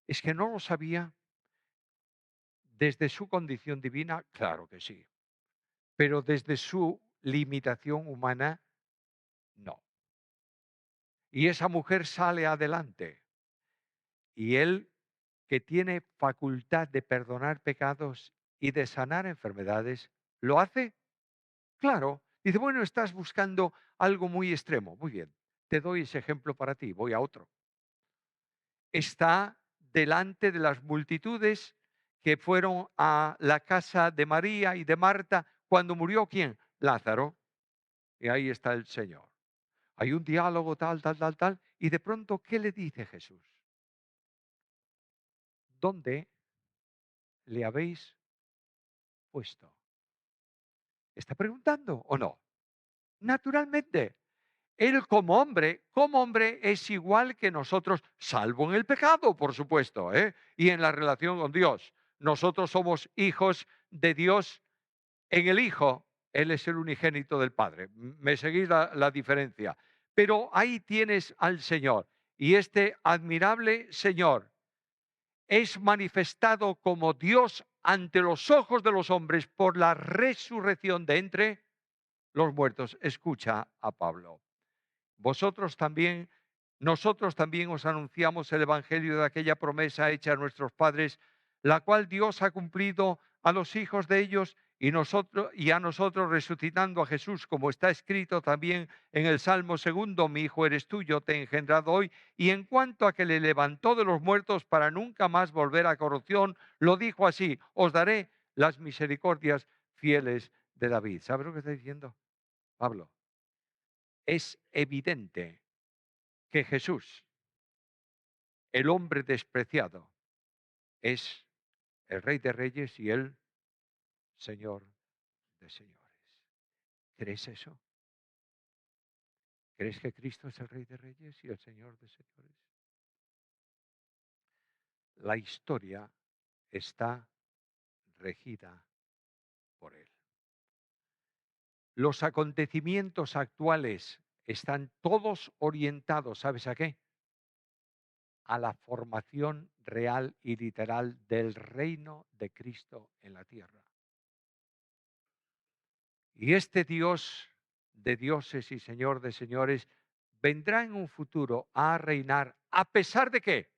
Es que no lo sabía desde su condición divina, claro que sí, pero desde su limitación humana, no. Y esa mujer sale adelante y él, que tiene facultad de perdonar pecados y de sanar enfermedades, ¿lo hace? Claro. Dice, bueno, estás buscando algo muy extremo. Muy bien, te doy ese ejemplo para ti, voy a otro. Está delante de las multitudes que fueron a la casa de María y de Marta cuando murió ¿quién? Lázaro. Y ahí está el Señor. Hay un diálogo tal, tal, tal, tal. Y de pronto, ¿qué le dice Jesús? ¿Dónde le habéis puesto? ¿Está preguntando o no? Naturalmente. Él como hombre es igual que nosotros, salvo en el pecado, por supuesto, ¿eh? Y en la relación con Dios. Nosotros somos hijos de Dios en el Hijo. Él es el unigénito del Padre. ¿Me seguís la diferencia? Pero ahí tienes al Señor. Y este admirable Señor es manifestado como Dios ante los ojos de los hombres por la resurrección de entre los muertos. Escucha a Pablo. Vosotros también, nosotros también os anunciamos el evangelio de aquella promesa hecha a nuestros padres, la cual Dios ha cumplido a los hijos de ellos y a nosotros resucitando a Jesús, como está escrito también en el Salmo segundo, mi hijo eres tú, yo te he engendrado hoy. Y en cuanto a que le levantó de los muertos para nunca más volver a corrupción, lo dijo así, os daré las misericordias fieles de David. ¿Sabes lo que está diciendo Pablo? Es evidente que Jesús, el hombre despreciado, es el Rey de Reyes y el Señor de Señores. ¿Crees eso? ¿Crees que Cristo es el Rey de Reyes y el Señor de Señores? La historia está regida por Él. Los acontecimientos actuales están todos orientados, ¿sabes a qué? A la formación real y literal del reino de Cristo en la tierra. Y este Dios de dioses y Señor de señores vendrá en un futuro a reinar, ¿a pesar de qué?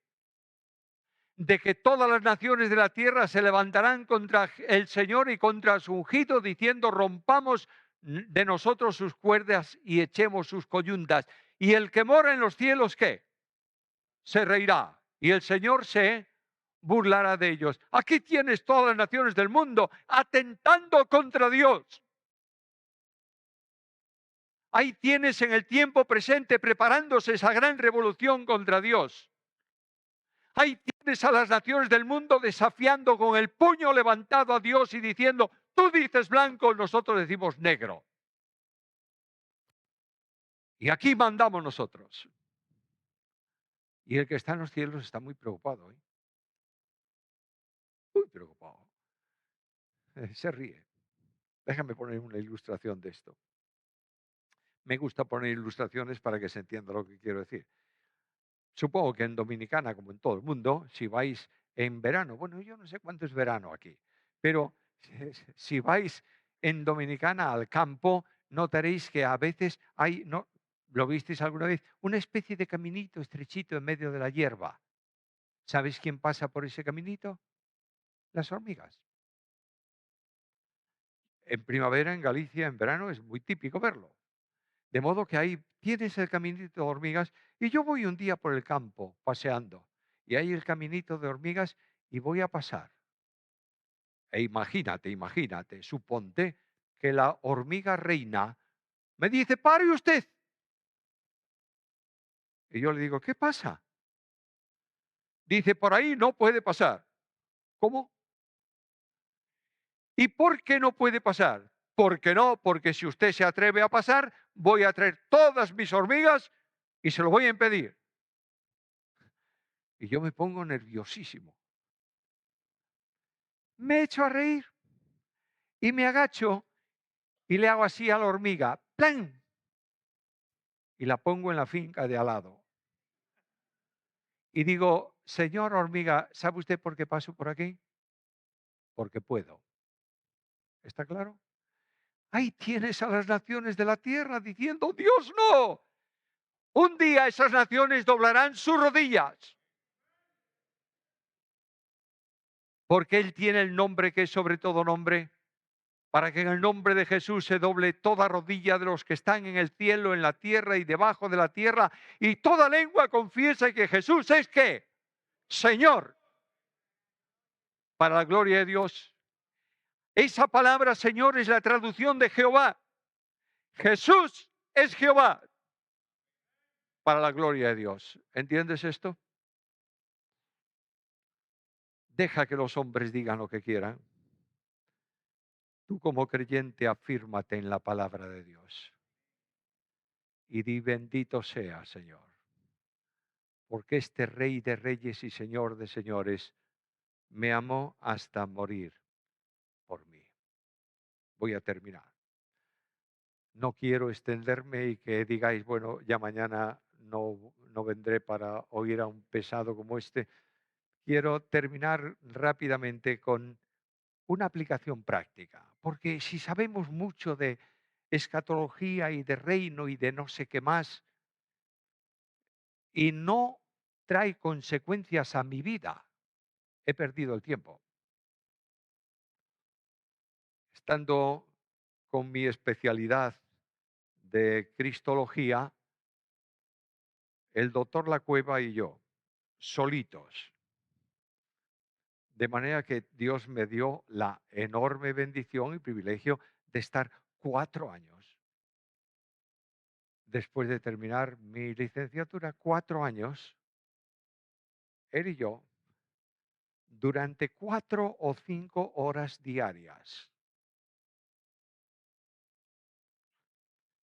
De que todas las naciones de la tierra se levantarán contra el Señor y contra su ungido, diciendo, rompamos de nosotros sus cuerdas y echemos sus coyuntas. Y el que mora en los cielos, ¿qué? Se reirá. Y el Señor se burlará de ellos. Aquí tienes todas las naciones del mundo atentando contra Dios. Ahí tienes en el tiempo presente preparándose esa gran revolución contra Dios. Ahí tienes a las naciones del mundo desafiando con el puño levantado a Dios y diciendo, tú dices blanco, nosotros decimos negro. Y aquí mandamos nosotros. Y el que está en los cielos está muy preocupado, ¿eh? Muy preocupado. Se ríe. Déjame poner una ilustración de esto. Me gusta poner ilustraciones para que se entienda lo que quiero decir. Supongo que en Dominicana, como en todo el mundo, si vais en verano, bueno, yo no sé cuánto es verano aquí, pero si vais en Dominicana al campo, notaréis que a veces hay, ¿no? ¿Lo visteis alguna vez? Una especie de caminito estrechito en medio de la hierba. ¿Sabéis quién pasa por ese caminito? Las hormigas. En primavera, en Galicia, en verano, es muy típico verlo. De modo que ahí tienes el caminito de hormigas y yo voy un día por el campo paseando y hay el caminito de hormigas y voy a pasar. E imagínate, suponte que la hormiga reina me dice, pare usted. Y yo le digo, ¿qué pasa? Dice, por ahí no puede pasar. ¿Cómo? ¿Y por qué no puede pasar? ¿Por qué no? Porque si usted se atreve a pasar, voy a traer todas mis hormigas y se lo voy a impedir. Y yo me pongo nerviosísimo. Me echo a reír y me agacho y le hago así a la hormiga, ¡plan! Y la pongo en la finca de al lado. Y digo, señor hormiga, ¿sabe usted por qué paso por aquí? Porque puedo. ¿Está claro? Ahí tienes a las naciones de la tierra diciendo, Dios no. Un día esas naciones doblarán sus rodillas. Porque Él tiene el nombre que es sobre todo nombre, para que en el nombre de Jesús se doble toda rodilla de los que están en el cielo, en la tierra y debajo de la tierra, y toda lengua confiese que Jesús es ¿qué? Señor, para la gloria de Dios. Esa palabra Señor es la traducción de Jehová. Jesús es Jehová, para la gloria de Dios. ¿Entiendes esto? Deja que los hombres digan lo que quieran. Tú como creyente afírmate en la palabra de Dios y di bendito sea, Señor, porque este Rey de reyes y Señor de señores me amó hasta morir por mí. Voy a terminar. No quiero extenderme y que digáis, bueno, ya mañana no vendré para oír a un pesado como este. Quiero terminar rápidamente con una aplicación práctica, porque si sabemos mucho de escatología y de reino y de no sé qué más, y no trae consecuencias a mi vida, he perdido el tiempo. Estando con mi especialidad de cristología, el doctor La Cueva y yo, solitos. De manera que Dios me dio la enorme bendición y privilegio de estar 4 años. Después de terminar mi licenciatura, 4 años, él y yo, durante 4 o 5 horas diarias.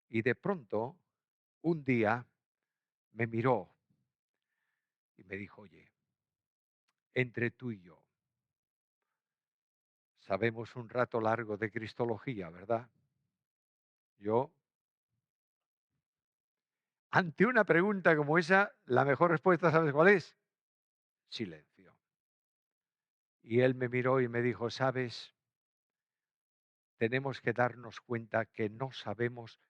Y de pronto, un día, me miró y me dijo, oye, entre tú y yo, sabemos un rato largo de cristología, ¿verdad? Yo, ante una pregunta como esa, la mejor respuesta, ¿sabes cuál es? Silencio. Y él me miró y me dijo, sabes, tenemos que darnos cuenta que no sabemos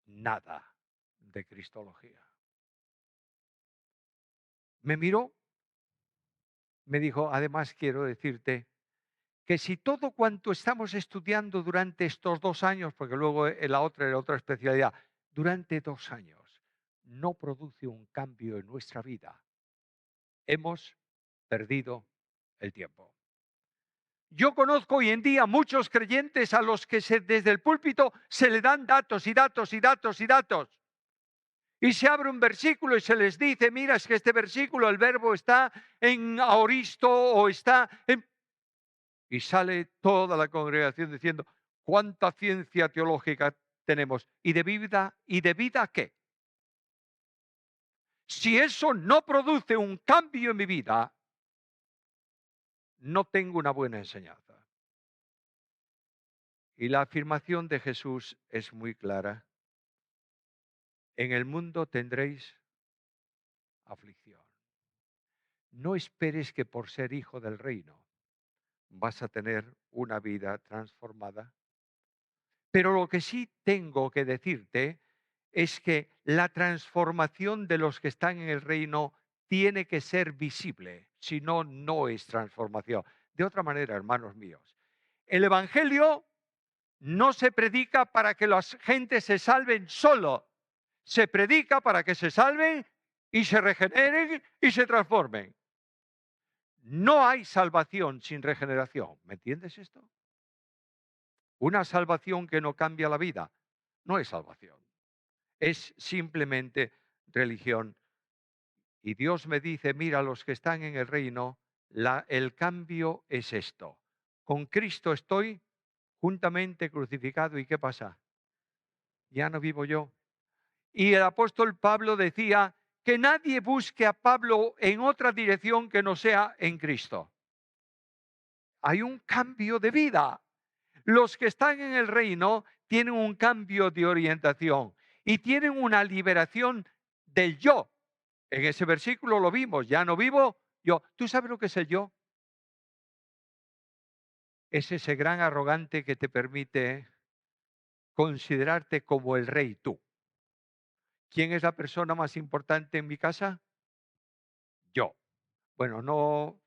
nada de cristología. Me miró, me dijo, además quiero decirte que si todo cuanto estamos estudiando durante estos 2 años, porque luego en la otra especialidad, durante 2 años, no produce un cambio en nuestra vida, hemos perdido el tiempo. Yo conozco hoy en día muchos creyentes a los que desde el púlpito se le dan datos y datos y datos y datos. Y se abre un versículo y se les dice, mira, es que este versículo, el verbo está en aoristo o está en... Y sale toda la congregación diciendo, ¿cuánta ciencia teológica tenemos? ¿Y de vida qué? Si eso no produce un cambio en mi vida, no tengo una buena enseñanza. Y la afirmación de Jesús es muy clara. En el mundo tendréis aflicción. No esperes que por ser hijo del reino vas a tener una vida transformada. Pero lo que sí tengo que decirte es que la transformación de los que están en el reino tiene que ser visible, si no, no es transformación. De otra manera, hermanos míos, el Evangelio no se predica para que las gentes se salven solo. Se predica para que se salven y se regeneren y se transformen. No hay salvación sin regeneración. ¿Me entiendes esto? Una salvación que no cambia la vida no es salvación. Es simplemente religión. Y Dios me dice, mira, los que están en el reino, el cambio es esto. Con Cristo estoy juntamente crucificado. ¿Y qué pasa? Ya no vivo yo. Y el apóstol Pablo decía que nadie busque a Pablo en otra dirección que no sea en Cristo. Hay un cambio de vida. Los que están en el reino tienen un cambio de orientación y tienen una liberación del yo. En ese versículo lo vimos, ya no vivo yo. ¿Tú sabes lo que es el yo? Es ese gran arrogante que te permite considerarte como el rey tú. ¿Quién es la persona más importante en mi casa? Yo. Bueno, no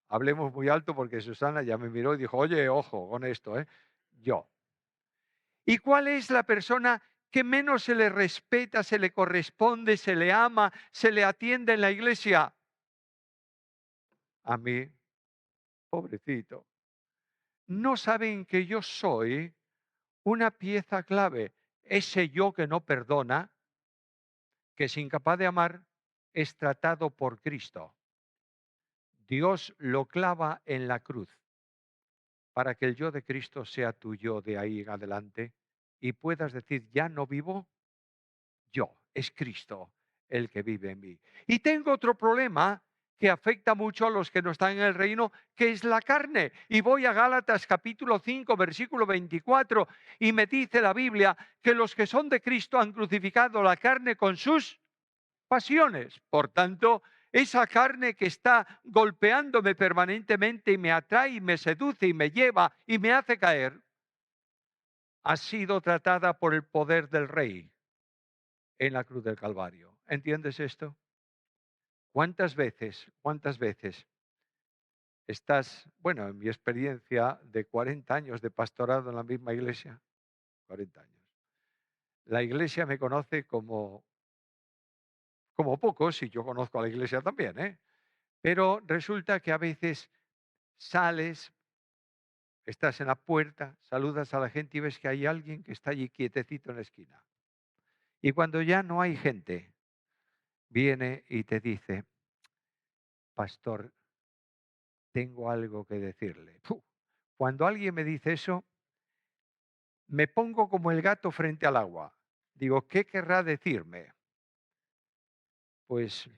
hablemos muy alto porque Susana ya me miró y dijo, oye, ojo con esto, ¿eh? Yo. ¿Y cuál es la persona que menos se le respeta, se le corresponde, se le ama, se le atiende en la iglesia? A mí, pobrecito. No saben que yo soy una pieza clave. Ese yo que no perdona, que es incapaz de amar, es tratado por Cristo. Dios lo clava en la cruz para que el yo de Cristo sea tu yo de ahí en adelante y puedas decir, ya no vivo yo, es Cristo el que vive en mí. Y tengo otro problema que afecta mucho a los que no están en el reino, que es la carne. Y voy a Gálatas capítulo 5, versículo 24, y me dice la Biblia que los que son de Cristo han crucificado la carne con sus pasiones. Por tanto, esa carne que está golpeándome permanentemente y me atrae y me seduce y me lleva y me hace caer, ha sido tratada por el poder del Rey en la cruz del Calvario. ¿Entiendes esto? Cuántas veces estás, bueno, en mi experiencia de 40 años de pastorado en la misma iglesia, 40 años, la iglesia me conoce como pocos, y yo conozco a la iglesia también, ¿eh? Pero resulta que a veces sales, estás en la puerta, saludas a la gente y ves que hay alguien que está allí quietecito en la esquina. Y cuando ya no hay gente, viene y te dice, pastor, tengo algo que decirle. ¡Fu! Cuando alguien me dice eso, me pongo como el gato frente al agua. Digo, ¿qué querrá decirme? Pues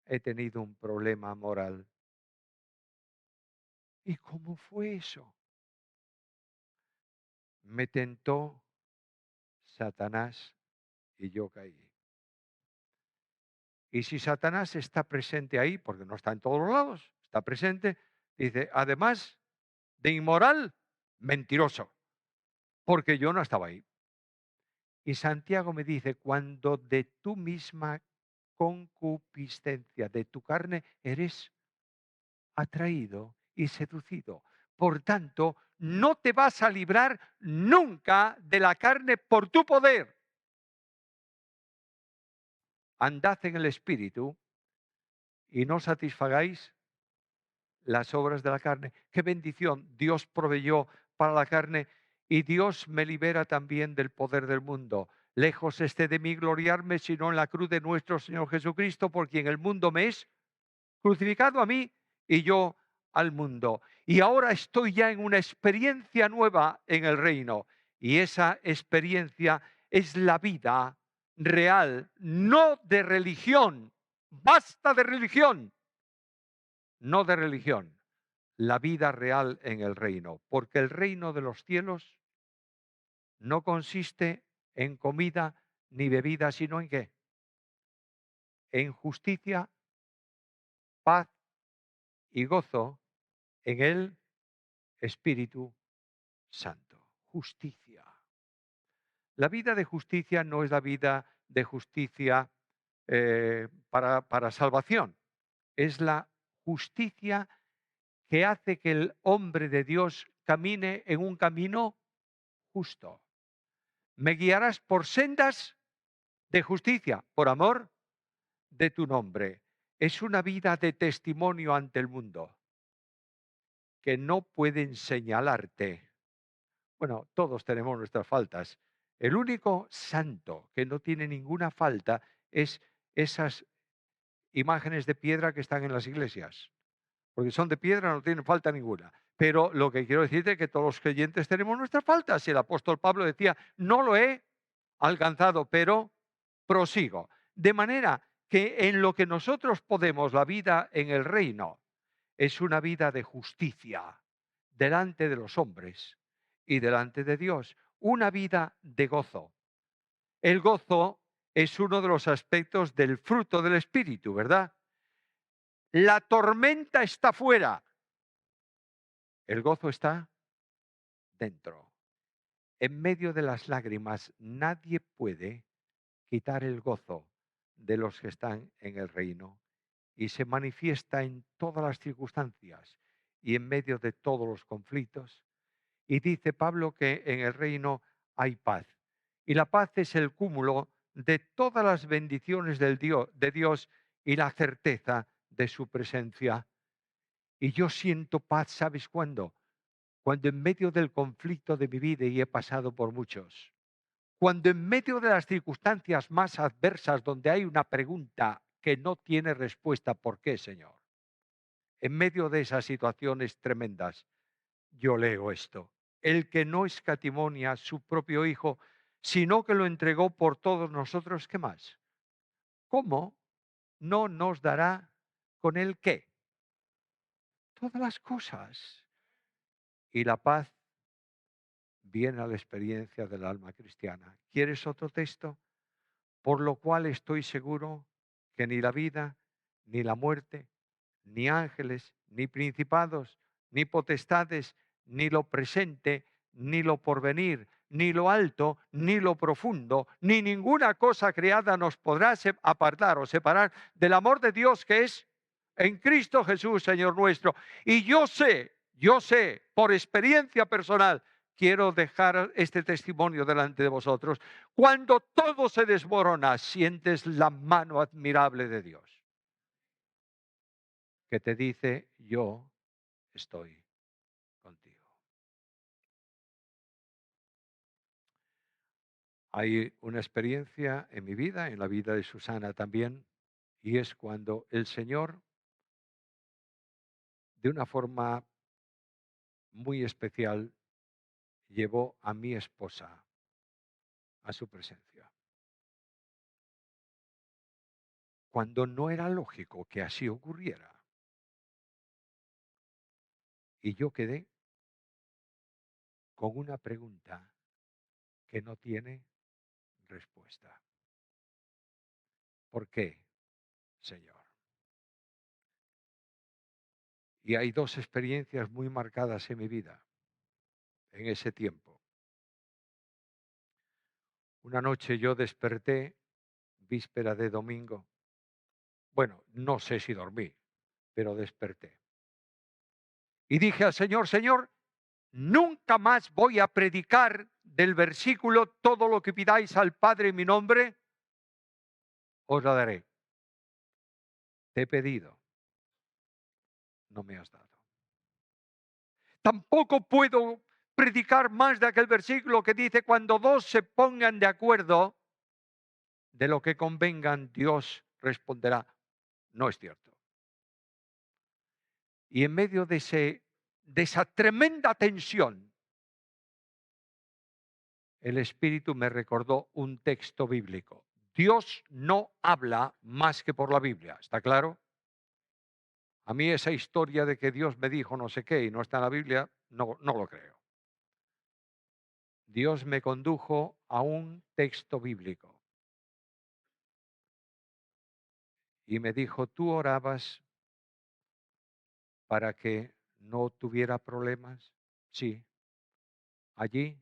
he tenido un problema moral. ¿Y cómo fue eso? Me tentó Satanás y yo caí. Y si Satanás está presente ahí, porque no está en todos los lados, está presente, dice, además de inmoral, mentiroso, porque yo no estaba ahí. Y Santiago me dice, cuando de tu misma concupiscencia, de tu carne, eres atraído y seducido. Por tanto, no te vas a librar nunca de la carne por tu poder. Andad en el Espíritu y no satisfagáis las obras de la carne. Qué bendición. Dios proveyó para la carne y Dios me libera también del poder del mundo. Lejos esté de mí gloriarme, sino en la cruz de nuestro Señor Jesucristo, por quien el mundo me es crucificado a mí y yo al mundo. Y ahora estoy ya en una experiencia nueva en el reino. Y esa experiencia es la vida real, no de religión. Basta de religión, no de religión. La vida real en el reino. Porque el reino de los cielos no consiste en comida ni bebida, sino en qué? En justicia, paz y gozo en el Espíritu Santo. Justicia. La vida de justicia no es la vida de justicia para salvación. Es la justicia que hace que el hombre de Dios camine en un camino justo. Me guiarás por sendas de justicia, por amor de tu nombre. Es una vida de testimonio ante el mundo que no pueden señalarte. Bueno, todos tenemos nuestras faltas. El único santo que no tiene ninguna falta es esas imágenes de piedra que están en las iglesias. Porque son de piedra, no tienen falta ninguna. Pero lo que quiero decirte es que todos los creyentes tenemos nuestras faltas. Y el apóstol Pablo decía, no lo he alcanzado, pero prosigo. De manera que en lo que nosotros podemos, la vida en el reino, es una vida de justicia delante de los hombres y delante de Dios. Una vida de gozo. El gozo es uno de los aspectos del fruto del Espíritu, ¿verdad? La tormenta está fuera. El gozo está dentro. En medio de las lágrimas, nadie puede quitar el gozo de los que están en el reino y se manifiesta en todas las circunstancias y en medio de todos los conflictos. Y dice Pablo que en el reino hay paz. Y la paz es el cúmulo de todas las bendiciones de Dios y la certeza de su presencia. Y yo siento paz, ¿sabes cuándo? Cuando en medio del conflicto de mi vida, y he pasado por muchos, cuando en medio de las circunstancias más adversas, donde hay una pregunta que no tiene respuesta, ¿por qué, Señor? En medio de esas situaciones tremendas, yo leo esto. El que no escatimonia a su propio Hijo, sino que lo entregó por todos nosotros, ¿qué más? ¿Cómo no nos dará con él qué? Todas las cosas. Y la paz viene a la experiencia del alma cristiana. ¿Quieres otro texto? Por lo cual estoy seguro que ni la vida, ni la muerte, ni ángeles, ni principados, ni potestades, ni lo presente, ni lo porvenir, ni lo alto, ni lo profundo, ni ninguna cosa creada nos podrá apartar o separar del amor de Dios que es en Cristo Jesús, Señor nuestro. Y yo sé, por experiencia personal, quiero dejar este testimonio delante de vosotros. Cuando todo se desmorona, sientes la mano admirable de Dios que te dice, yo estoy contigo. Hay una experiencia en mi vida, en la vida de Susana también, y es cuando el Señor, de una forma muy especial, llevó a mi esposa a su presencia. Cuando no era lógico que así ocurriera. Y yo quedé con una pregunta que no tiene respuesta. ¿Por qué, Señor? Y hay dos experiencias muy marcadas en mi vida en ese tiempo. Una noche yo desperté, víspera de domingo. Bueno, no sé si dormí, pero desperté. Y dije al Señor, Señor, nunca más voy a predicar del versículo, todo lo que pidáis al Padre en mi nombre, os lo daré. Te he pedido, no me has dado. Tampoco puedo predicar más de aquel versículo que dice, cuando dos se pongan de acuerdo, de lo que convengan, Dios responderá. No es cierto. Y en medio de esa tremenda tensión, el Espíritu me recordó un texto bíblico. Dios no habla más que por la Biblia, ¿está claro? A mí esa historia de que Dios me dijo no sé qué y no está en la Biblia, no lo creo. Dios me condujo a un texto bíblico y me dijo, tú orabas para que no tuviera problemas. Sí, allí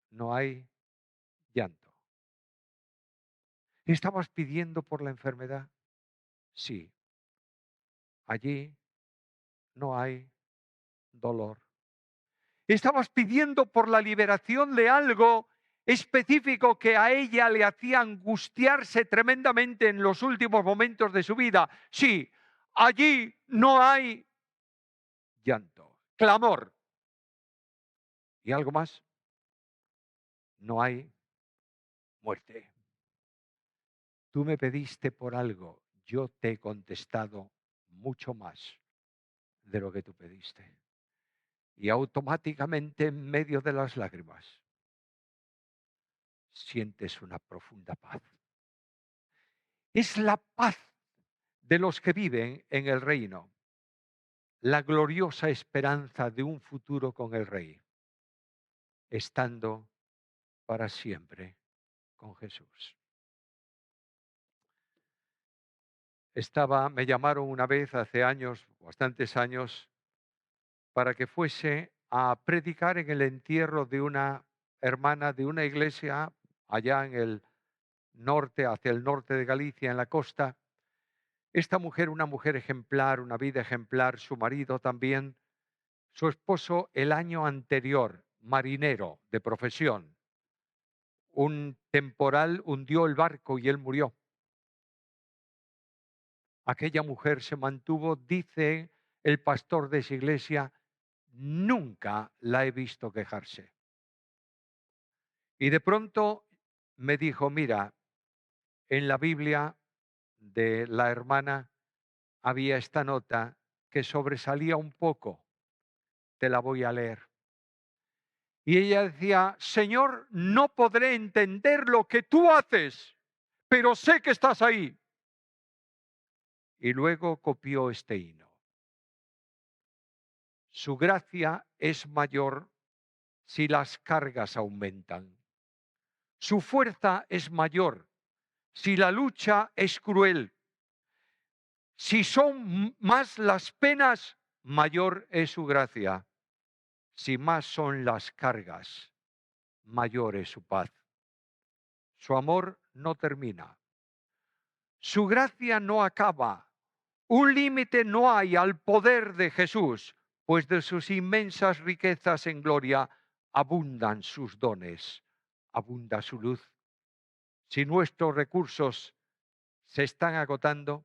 no hay llanto. ¿Estabas pidiendo por la enfermedad? Sí, allí no hay dolor. Estabas pidiendo por la liberación de algo específico que a ella le hacía angustiarse tremendamente en los últimos momentos de su vida. Sí, allí no hay llanto, clamor. ¿Y algo más? No hay muerte. Tú me pediste por algo, yo te he contestado mucho más de lo que tú pediste. Y automáticamente en medio de las lágrimas sientes una profunda paz. Es la paz de los que viven en el reino, la gloriosa esperanza de un futuro con el Rey, estando para siempre con Jesús. Me llamaron una vez hace años, bastantes años, para que fuese a predicar en el entierro de una hermana de una iglesia allá en el norte, hacia el norte de Galicia, en la costa. Esta mujer, una mujer ejemplar, una vida ejemplar, su marido también, su esposo el año anterior, marinero de profesión. Un temporal hundió el barco y él murió. Aquella mujer se mantuvo, dice el pastor de esa iglesia, nunca la he visto quejarse. Y de pronto me dijo, mira, en la Biblia de la hermana había esta nota que sobresalía un poco, te la voy a leer. Y ella decía, Señor, no podré entender lo que tú haces, pero sé que estás ahí. Y luego copió este himno. Su gracia es mayor si las cargas aumentan. Su fuerza es mayor si la lucha es cruel. Si son más las penas, mayor es su gracia. Si más son las cargas, mayor es su paz. Su amor no termina. Su gracia no acaba. Un límite no hay al poder de Jesús, pues de sus inmensas riquezas en gloria abundan sus dones, abunda su luz. Si nuestros recursos se están agotando,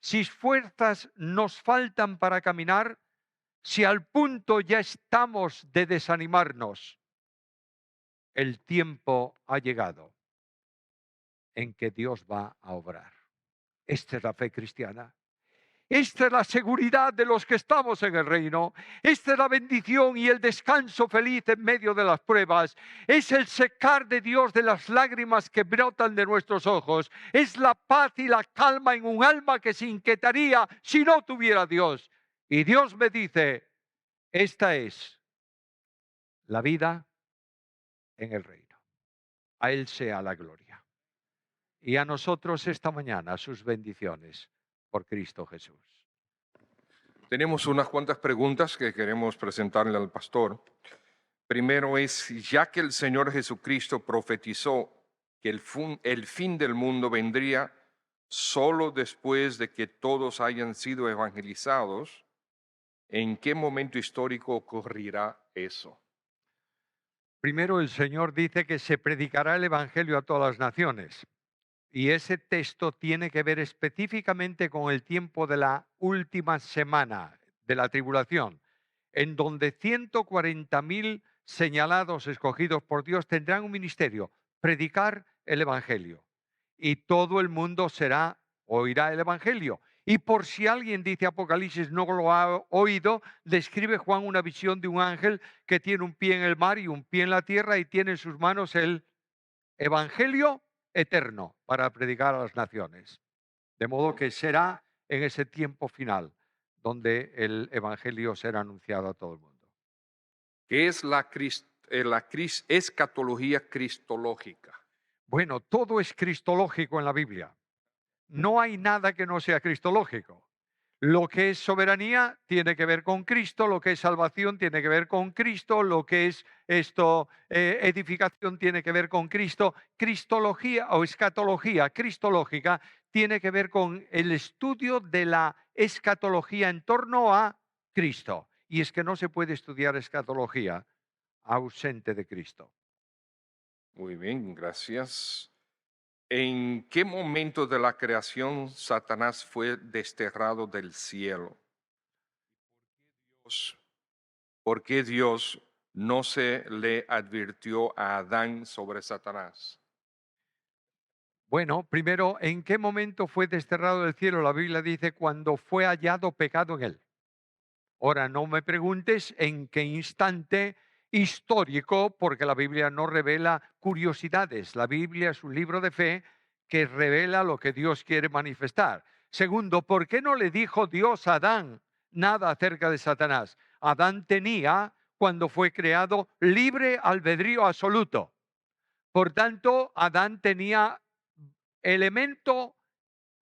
si fuerzas nos faltan para caminar, si al punto ya estamos de desanimarnos, el tiempo ha llegado en que Dios va a obrar. Esta es la fe cristiana. Esta es la seguridad de los que estamos en el reino. Esta es la bendición y el descanso feliz en medio de las pruebas. Es el secar de Dios de las lágrimas que brotan de nuestros ojos. Es la paz y la calma en un alma que se inquietaría si no tuviera Dios. Y Dios me dice, esta es la vida en el reino. A Él sea la gloria. Y a nosotros esta mañana sus bendiciones por Cristo Jesús. Tenemos unas cuantas preguntas que queremos presentarle al pastor. Primero es, ya que el Señor Jesucristo profetizó que el fin del mundo vendría solo después de que todos hayan sido evangelizados, ¿en qué momento histórico ocurrirá eso? Primero, el Señor dice que se predicará el Evangelio a todas las naciones. Y ese texto tiene que ver específicamente con el tiempo de la última semana de la tribulación, en donde 140.000 señalados, escogidos por Dios, tendrán un ministerio, predicar el Evangelio. Y todo el mundo oirá el Evangelio. Y por si alguien dice Apocalipsis no lo ha oído, describe Juan una visión de un ángel que tiene un pie en el mar y un pie en la tierra y tiene en sus manos el Evangelio eterno para predicar a las naciones. De modo que será en ese tiempo final donde el Evangelio será anunciado a todo el mundo. ¿Qué es la escatología cristológica? Bueno, todo es cristológico en la Biblia. No hay nada que no sea cristológico. Lo que es soberanía tiene que ver con Cristo, lo que es salvación tiene que ver con Cristo, lo que es edificación tiene que ver con Cristo. Cristología o escatología cristológica tiene que ver con el estudio de la escatología en torno a Cristo. Y es que no se puede estudiar escatología ausente de Cristo. Muy bien, gracias. ¿En qué momento de la creación Satanás fue desterrado del cielo? Dios- ¿Por qué Dios no se le advirtió a Adán sobre Satanás? Bueno, primero, ¿en qué momento fue desterrado del cielo? La Biblia dice cuando fue hallado pecado en él. Ahora, no me preguntes en qué instante histórico, porque la Biblia no revela curiosidades. La Biblia es un libro de fe que revela lo que Dios quiere manifestar. Segundo, ¿por qué no le dijo Dios a Adán nada acerca de Satanás? Adán tenía, cuando fue creado, libre albedrío absoluto. Por tanto, Adán tenía elemento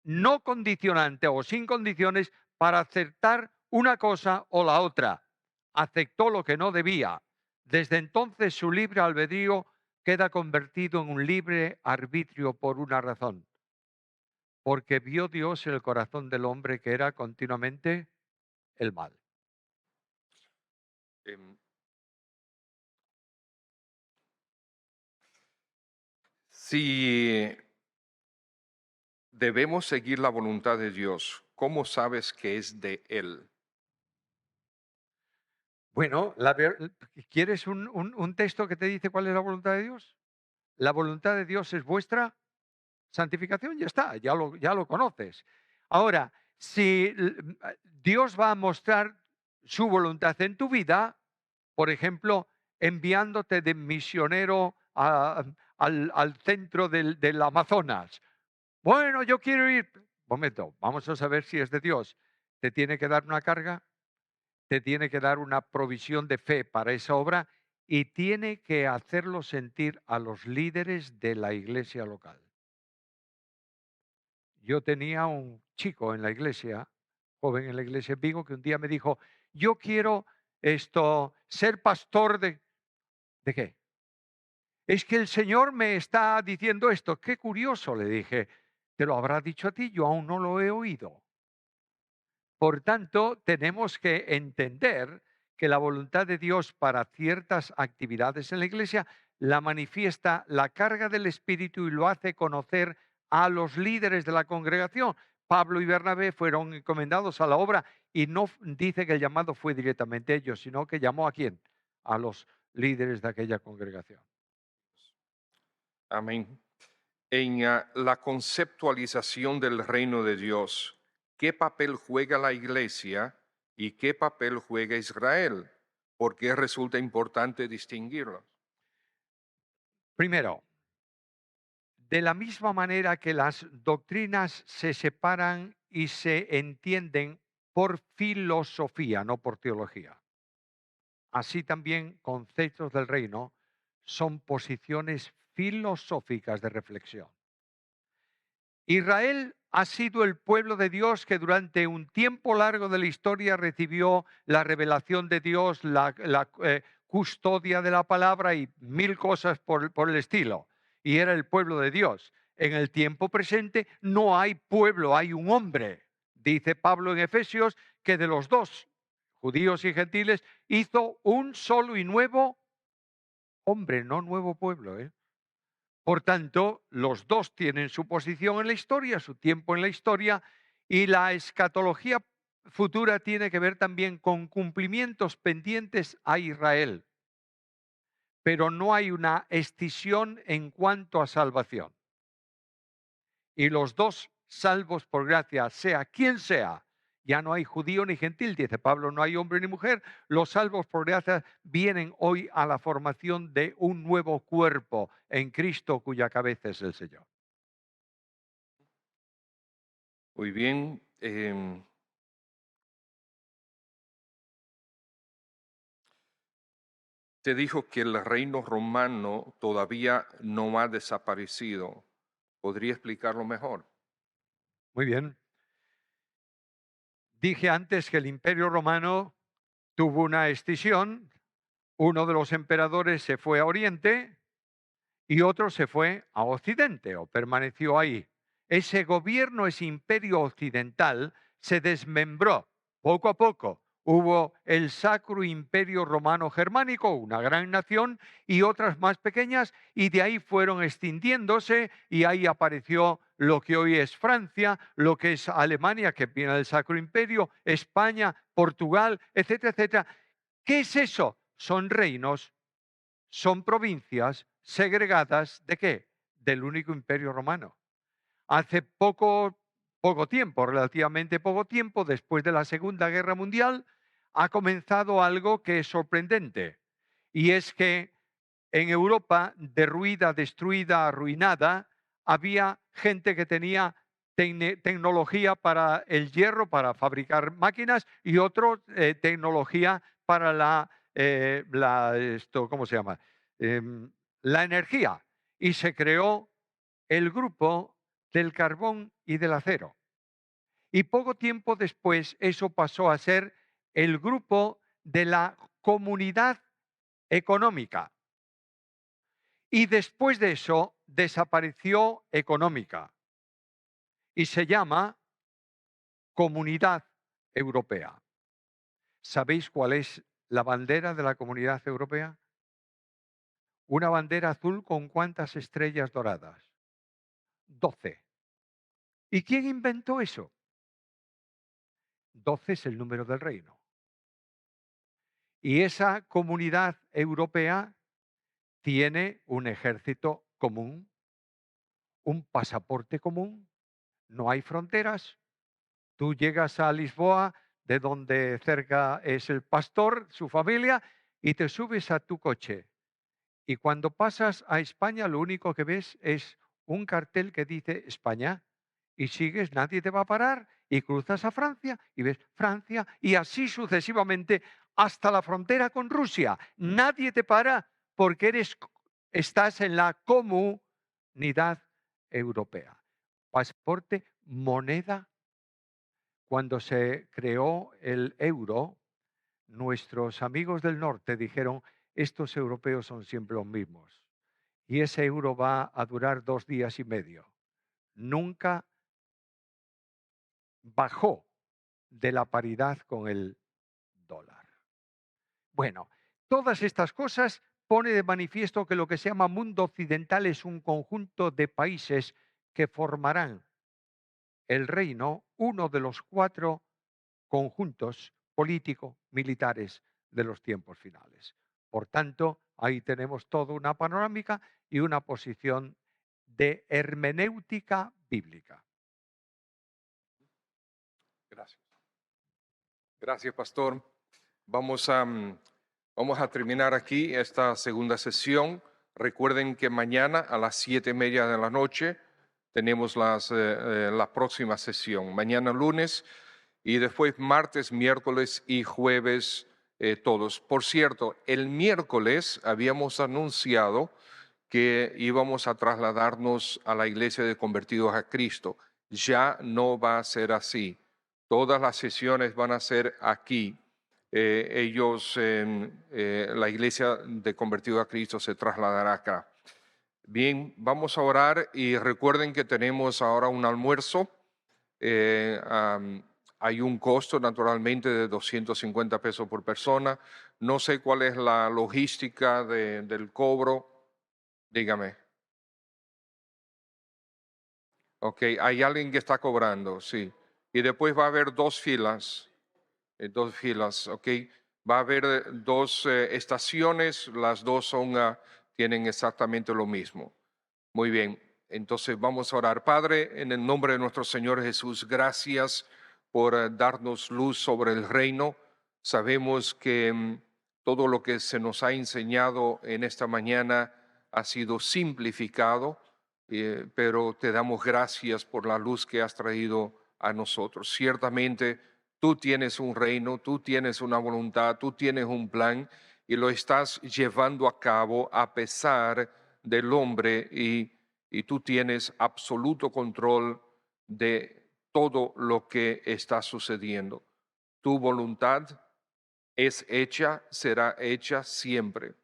no condicionante o sin condiciones para aceptar una cosa o la otra. Aceptó lo que no debía. Desde entonces su libre albedrío queda convertido en un libre arbitrio por una razón. Porque vio Dios en el corazón del hombre que era continuamente el mal. Em, si debemos seguir la voluntad de Dios, ¿cómo sabes que es de Él? Bueno, ¿quieres un texto que te dice cuál es la voluntad de Dios? La voluntad de Dios es vuestra santificación, ya está, ya lo conoces. Ahora, si Dios va a mostrar su voluntad en tu vida, por ejemplo, enviándote de misionero al centro del Amazonas. Bueno, yo quiero ir. Momento, vamos a saber si es de Dios. Te tiene que dar una carga, te tiene que dar una provisión de fe para esa obra y tiene que hacerlo sentir a los líderes de la iglesia local. Yo tenía un chico en la iglesia, joven en la iglesia en Vigo, que un día me dijo, yo quiero ser pastor ¿de qué? Es que el Señor me está diciendo esto. Qué curioso, le dije. Te lo habrá dicho a ti, yo aún no lo he oído. Por tanto, tenemos que entender que la voluntad de Dios para ciertas actividades en la iglesia la manifiesta la carga del Espíritu y lo hace conocer a los líderes de la congregación. Pablo y Bernabé fueron encomendados a la obra y no dice que el llamado fue directamente a ellos, sino que llamó a quién, a los líderes de aquella congregación. Amén. En la conceptualización del reino de Dios, ¿qué papel juega la iglesia y qué papel juega Israel? ¿Por qué resulta importante distinguirlos? Primero, de la misma manera que las doctrinas se separan y se entienden por filosofía, no por teología. Así también conceptos del reino son posiciones filosóficas de reflexión. Israel ha sido el pueblo de Dios que durante un tiempo largo de la historia recibió la revelación de Dios, la custodia de la palabra y mil cosas por el estilo. Y era el pueblo de Dios. En el tiempo presente no hay pueblo, hay un hombre. Dice Pablo en Efesios que de los dos, judíos y gentiles, hizo un solo y nuevo hombre, no nuevo pueblo, ¿eh? Por tanto, los dos tienen su posición en la historia, su tiempo en la historia, y la escatología futura tiene que ver también con cumplimientos pendientes a Israel, pero no hay una escisión en cuanto a salvación. Y los dos salvos por gracia, sea quien sea, ya no hay judío ni gentil, dice Pablo, no hay hombre ni mujer, los salvos por gracia vienen hoy a la formación de un nuevo cuerpo en Cristo cuya cabeza es el Señor. Muy bien. Te dijo que el reino romano todavía no ha desaparecido. ¿Podría explicarlo mejor? Muy bien. Dije antes que el Imperio Romano tuvo una escisión, uno de los emperadores se fue a Oriente y otro se fue a Occidente o permaneció ahí. Ese gobierno, ese imperio occidental, se desmembró poco a poco. Hubo el Sacro Imperio Romano Germánico, una gran nación, y otras más pequeñas, y de ahí fueron extinguiéndose, y ahí apareció lo que hoy es Francia, lo que es Alemania, que viene del Sacro Imperio, España, Portugal, etcétera, etcétera. ¿Qué es eso? Son reinos, son provincias segregadas ¿de qué? Del único imperio romano. Hace poco tiempo, relativamente poco tiempo, después de la Segunda Guerra Mundial, ha comenzado algo que es sorprendente. Y es que en Europa, derruida, destruida, arruinada, había gente que tenía tecnología para el hierro, para fabricar máquinas, y otro tecnología para ¿cómo se llama? La energía. Y se creó el grupo del carbón y del acero. Y poco tiempo después eso pasó a ser el grupo de la comunidad económica. Y después de eso desapareció económica y se llama Comunidad Europea. ¿Sabéis cuál es la bandera de la Comunidad Europea? Una bandera azul con ¿cuántas estrellas doradas? 12. ¿Y quién inventó eso? 12 es el número del reino. Y esa Comunidad Europea tiene un ejército común, un pasaporte común, no hay fronteras. Tú llegas a Lisboa, de donde cerca es el pastor, su familia, y te subes a tu coche. Y cuando pasas a España, lo único que ves es un cartel que dice España. Y sigues, nadie te va a parar, y cruzas a Francia y ves Francia, y así sucesivamente hasta la frontera con Rusia. Nadie te para porque estás en la comunidad europea. Pasaporte, moneda. Cuando se creó el euro, nuestros amigos del norte dijeron, estos europeos son siempre los mismos. Y ese euro va a durar 2 días y medio. Nunca bajó de la paridad con el dólar. Bueno, todas estas cosas pone de manifiesto que lo que se llama mundo occidental es un conjunto de países que formarán el reino, uno de los 4 conjuntos político-militares de los tiempos finales. Por tanto, ahí tenemos toda una panorámica y una posición de hermenéutica bíblica. Gracias. Gracias, pastor. Vamos a, vamos a terminar aquí esta segunda sesión. Recuerden que mañana a las 7:30 de la noche tenemos la próxima sesión. Mañana lunes y después martes, miércoles y jueves todos. Por cierto, el miércoles habíamos anunciado que íbamos a trasladarnos a la iglesia de convertidos a Cristo. Ya no va a ser así. Todas las sesiones van a ser aquí. La iglesia de convertidos a Cristo se trasladará acá. Bien, vamos a orar y recuerden que tenemos ahora un almuerzo. Hay un costo naturalmente de 250 pesos por persona. No sé cuál es la logística del cobro. Dígame. Ok, hay alguien que está cobrando, sí. Y después va a haber 2 filas, ok. Va a haber 2 estaciones, las dos tienen exactamente lo mismo. Muy bien, entonces vamos a orar. Padre, en el nombre de nuestro Señor Jesús, gracias por darnos luz sobre el reino. Sabemos que todo lo que se nos ha enseñado en esta mañana ha sido simplificado, pero te damos gracias por la luz que has traído a nosotros. Ciertamente tú tienes un reino, tú tienes una voluntad, tú tienes un plan y lo estás llevando a cabo a pesar del hombre y tú tienes absoluto control de todo lo que está sucediendo. Tu voluntad es hecha, será hecha siempre.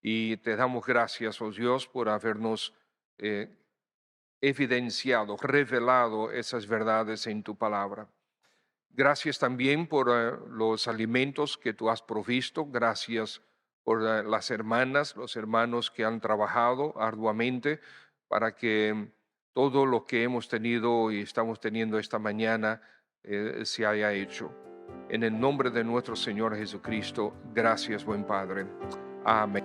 Y te damos gracias, oh Dios, por habernos evidenciado, revelado esas verdades en tu palabra. Gracias también por los alimentos que tú has provisto. Gracias por las hermanas, los hermanos que han trabajado arduamente para que todo lo que hemos tenido y estamos teniendo esta mañana se haya hecho. En el nombre de nuestro Señor Jesucristo, gracias, buen Padre. Amén.